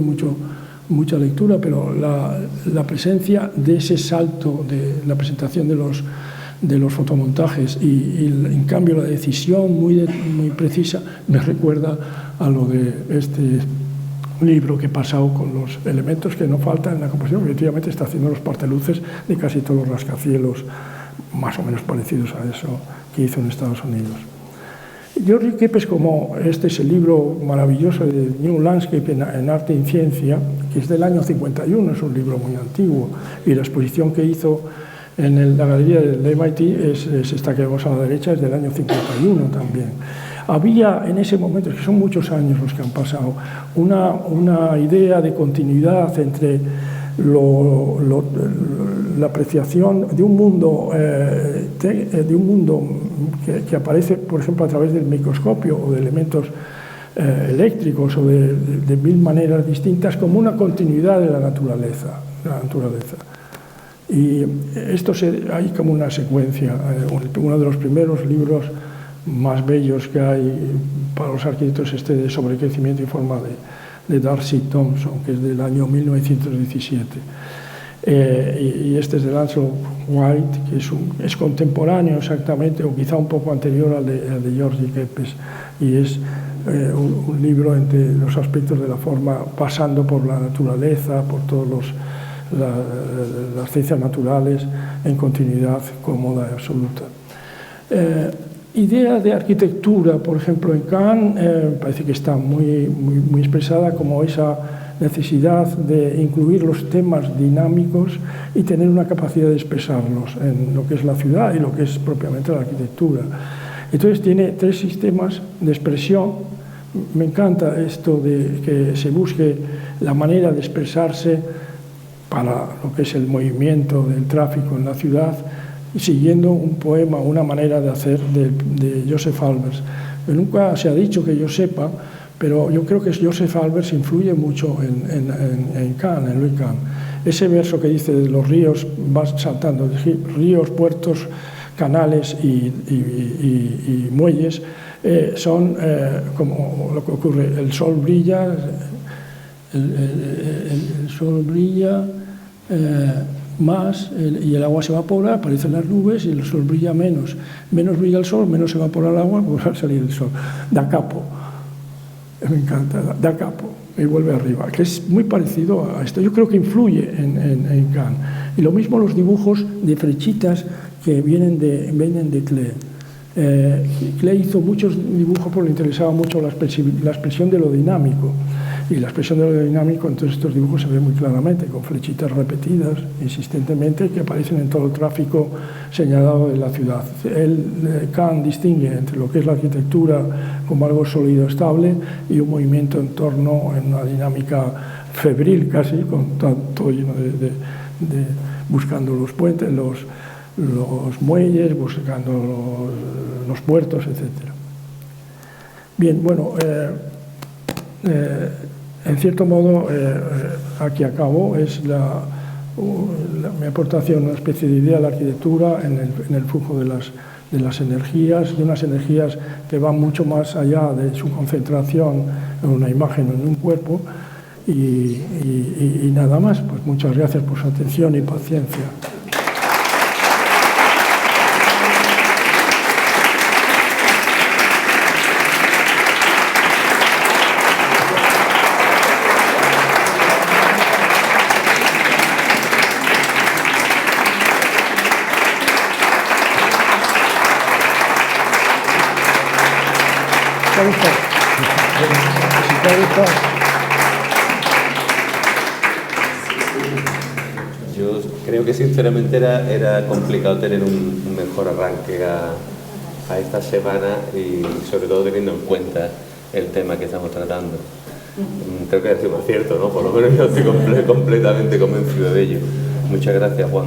mucha lectura, pero la presencia de ese salto de la presentación de los fotomontajes y en cambio la decisión muy precisa me recuerda a lo de este libro que he pasado con los elementos que no faltan en la composición. Efectivamente está haciendo los parteluces de casi todos los rascacielos más o menos parecidos a eso que hizo en Estados Unidos. Georgi Kepes, como este es el libro maravilloso de New Landscape en Arte y Ciencia, que es del año 51, es un libro muy antiguo, y la exposición que hizo en la galería del MIT es esta que vemos a la derecha, es del año 51 también. Había en ese momento, que son muchos años los que han pasado, una idea de continuidad entre la apreciación de un mundo, que aparece, por ejemplo, a través del microscopio o de elementos eléctricos o de mil maneras distintas, como una continuidad de la naturaleza. Y esto hay como una secuencia. Uno de los primeros libros más bellos que hay para los arquitectos este de sobrecrecimiento y forma de Darcy Thompson, que es del año 1917. Y este es de Lancelot White, que es contemporáneo exactamente, o quizá un poco anterior al de Georgi Kepes, y es un libro entre los aspectos de la forma, pasando por la naturaleza, por todas las ciencias naturales, en continuidad cómoda y absoluta. Idea de arquitectura, por ejemplo, en Kahn, parece que está muy expresada como esa necesidad de incluir los temas dinámicos y tener una capacidad de expresarlos en lo que es la ciudad y lo que es propiamente la arquitectura. Entonces tiene tres sistemas de expresión. Me encanta esto de que se busque la manera de expresarse para lo que es el movimiento del tráfico en la ciudad, siguiendo un poema, una manera de hacer de Joseph Albers. Nunca se ha dicho que yo sepa, pero yo creo que Joseph Albers influye mucho en Kahn, en Louis Kahn. Ese verso que dice de los ríos, vas saltando, ríos, puertos, canales y muelles, son como lo que ocurre, el sol brilla, el sol brilla, más y el agua se evapora, aparecen las nubes y el sol brilla menos brilla el sol, menos se evapora el agua, pues al salir el sol. Da capo, me encanta, da capo y vuelve arriba, que es muy parecido a esto. Yo creo que influye en Kahn. Y lo mismo los dibujos de flechitas que vienen de Klee. Klee hizo muchos dibujos porque le interesaba mucho la expresión de lo dinámico. Y la expresión de lo dinámico en todos estos dibujos se ve muy claramente, con flechitas repetidas insistentemente que aparecen en todo el tráfico señalado de la ciudad. Kahn distingue entre lo que es la arquitectura como algo sólido, estable, y un movimiento en torno, en una dinámica febril casi, con todo lleno buscando los puentes, los muelles, buscando los puertos, etc. Bien, bueno, En cierto modo, aquí acabo, es mi aportación, una especie de idea de la arquitectura en el flujo de las energías, de unas energías que van mucho más allá de su concentración en una imagen o en un cuerpo, y nada más. Pues muchas gracias por su atención y paciencia. Yo creo que sinceramente era complicado tener un mejor arranque a esta semana, y sobre todo teniendo en cuenta el tema que estamos tratando. Creo que ha sido un acierto, ¿no? Por lo menos yo estoy completamente convencido de ello. Muchas gracias, Juan.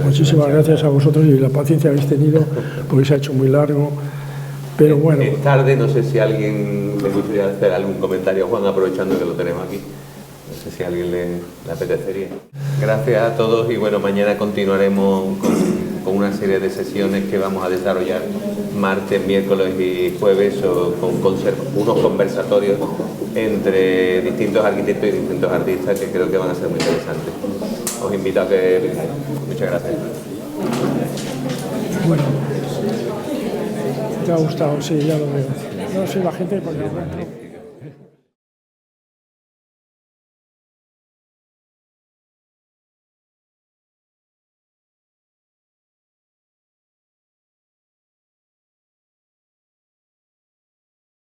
Muchísimas gracias a vosotros y la paciencia que habéis tenido, porque se ha hecho muy largo. Pero bueno. Es tarde, no sé si alguien le gustaría hacer algún comentario, Juan, aprovechando que lo tenemos aquí. No sé si a alguien le apetecería. Gracias a todos, y bueno, mañana continuaremos con una serie de sesiones que vamos a desarrollar martes, miércoles y jueves, con unos conversatorios entre distintos arquitectos y distintos artistas que creo que van a ser muy interesantes. Os invito a que... Muchas gracias. Bueno. ¿Te ha gustado? Sí, ya lo veo. No sé, la gente...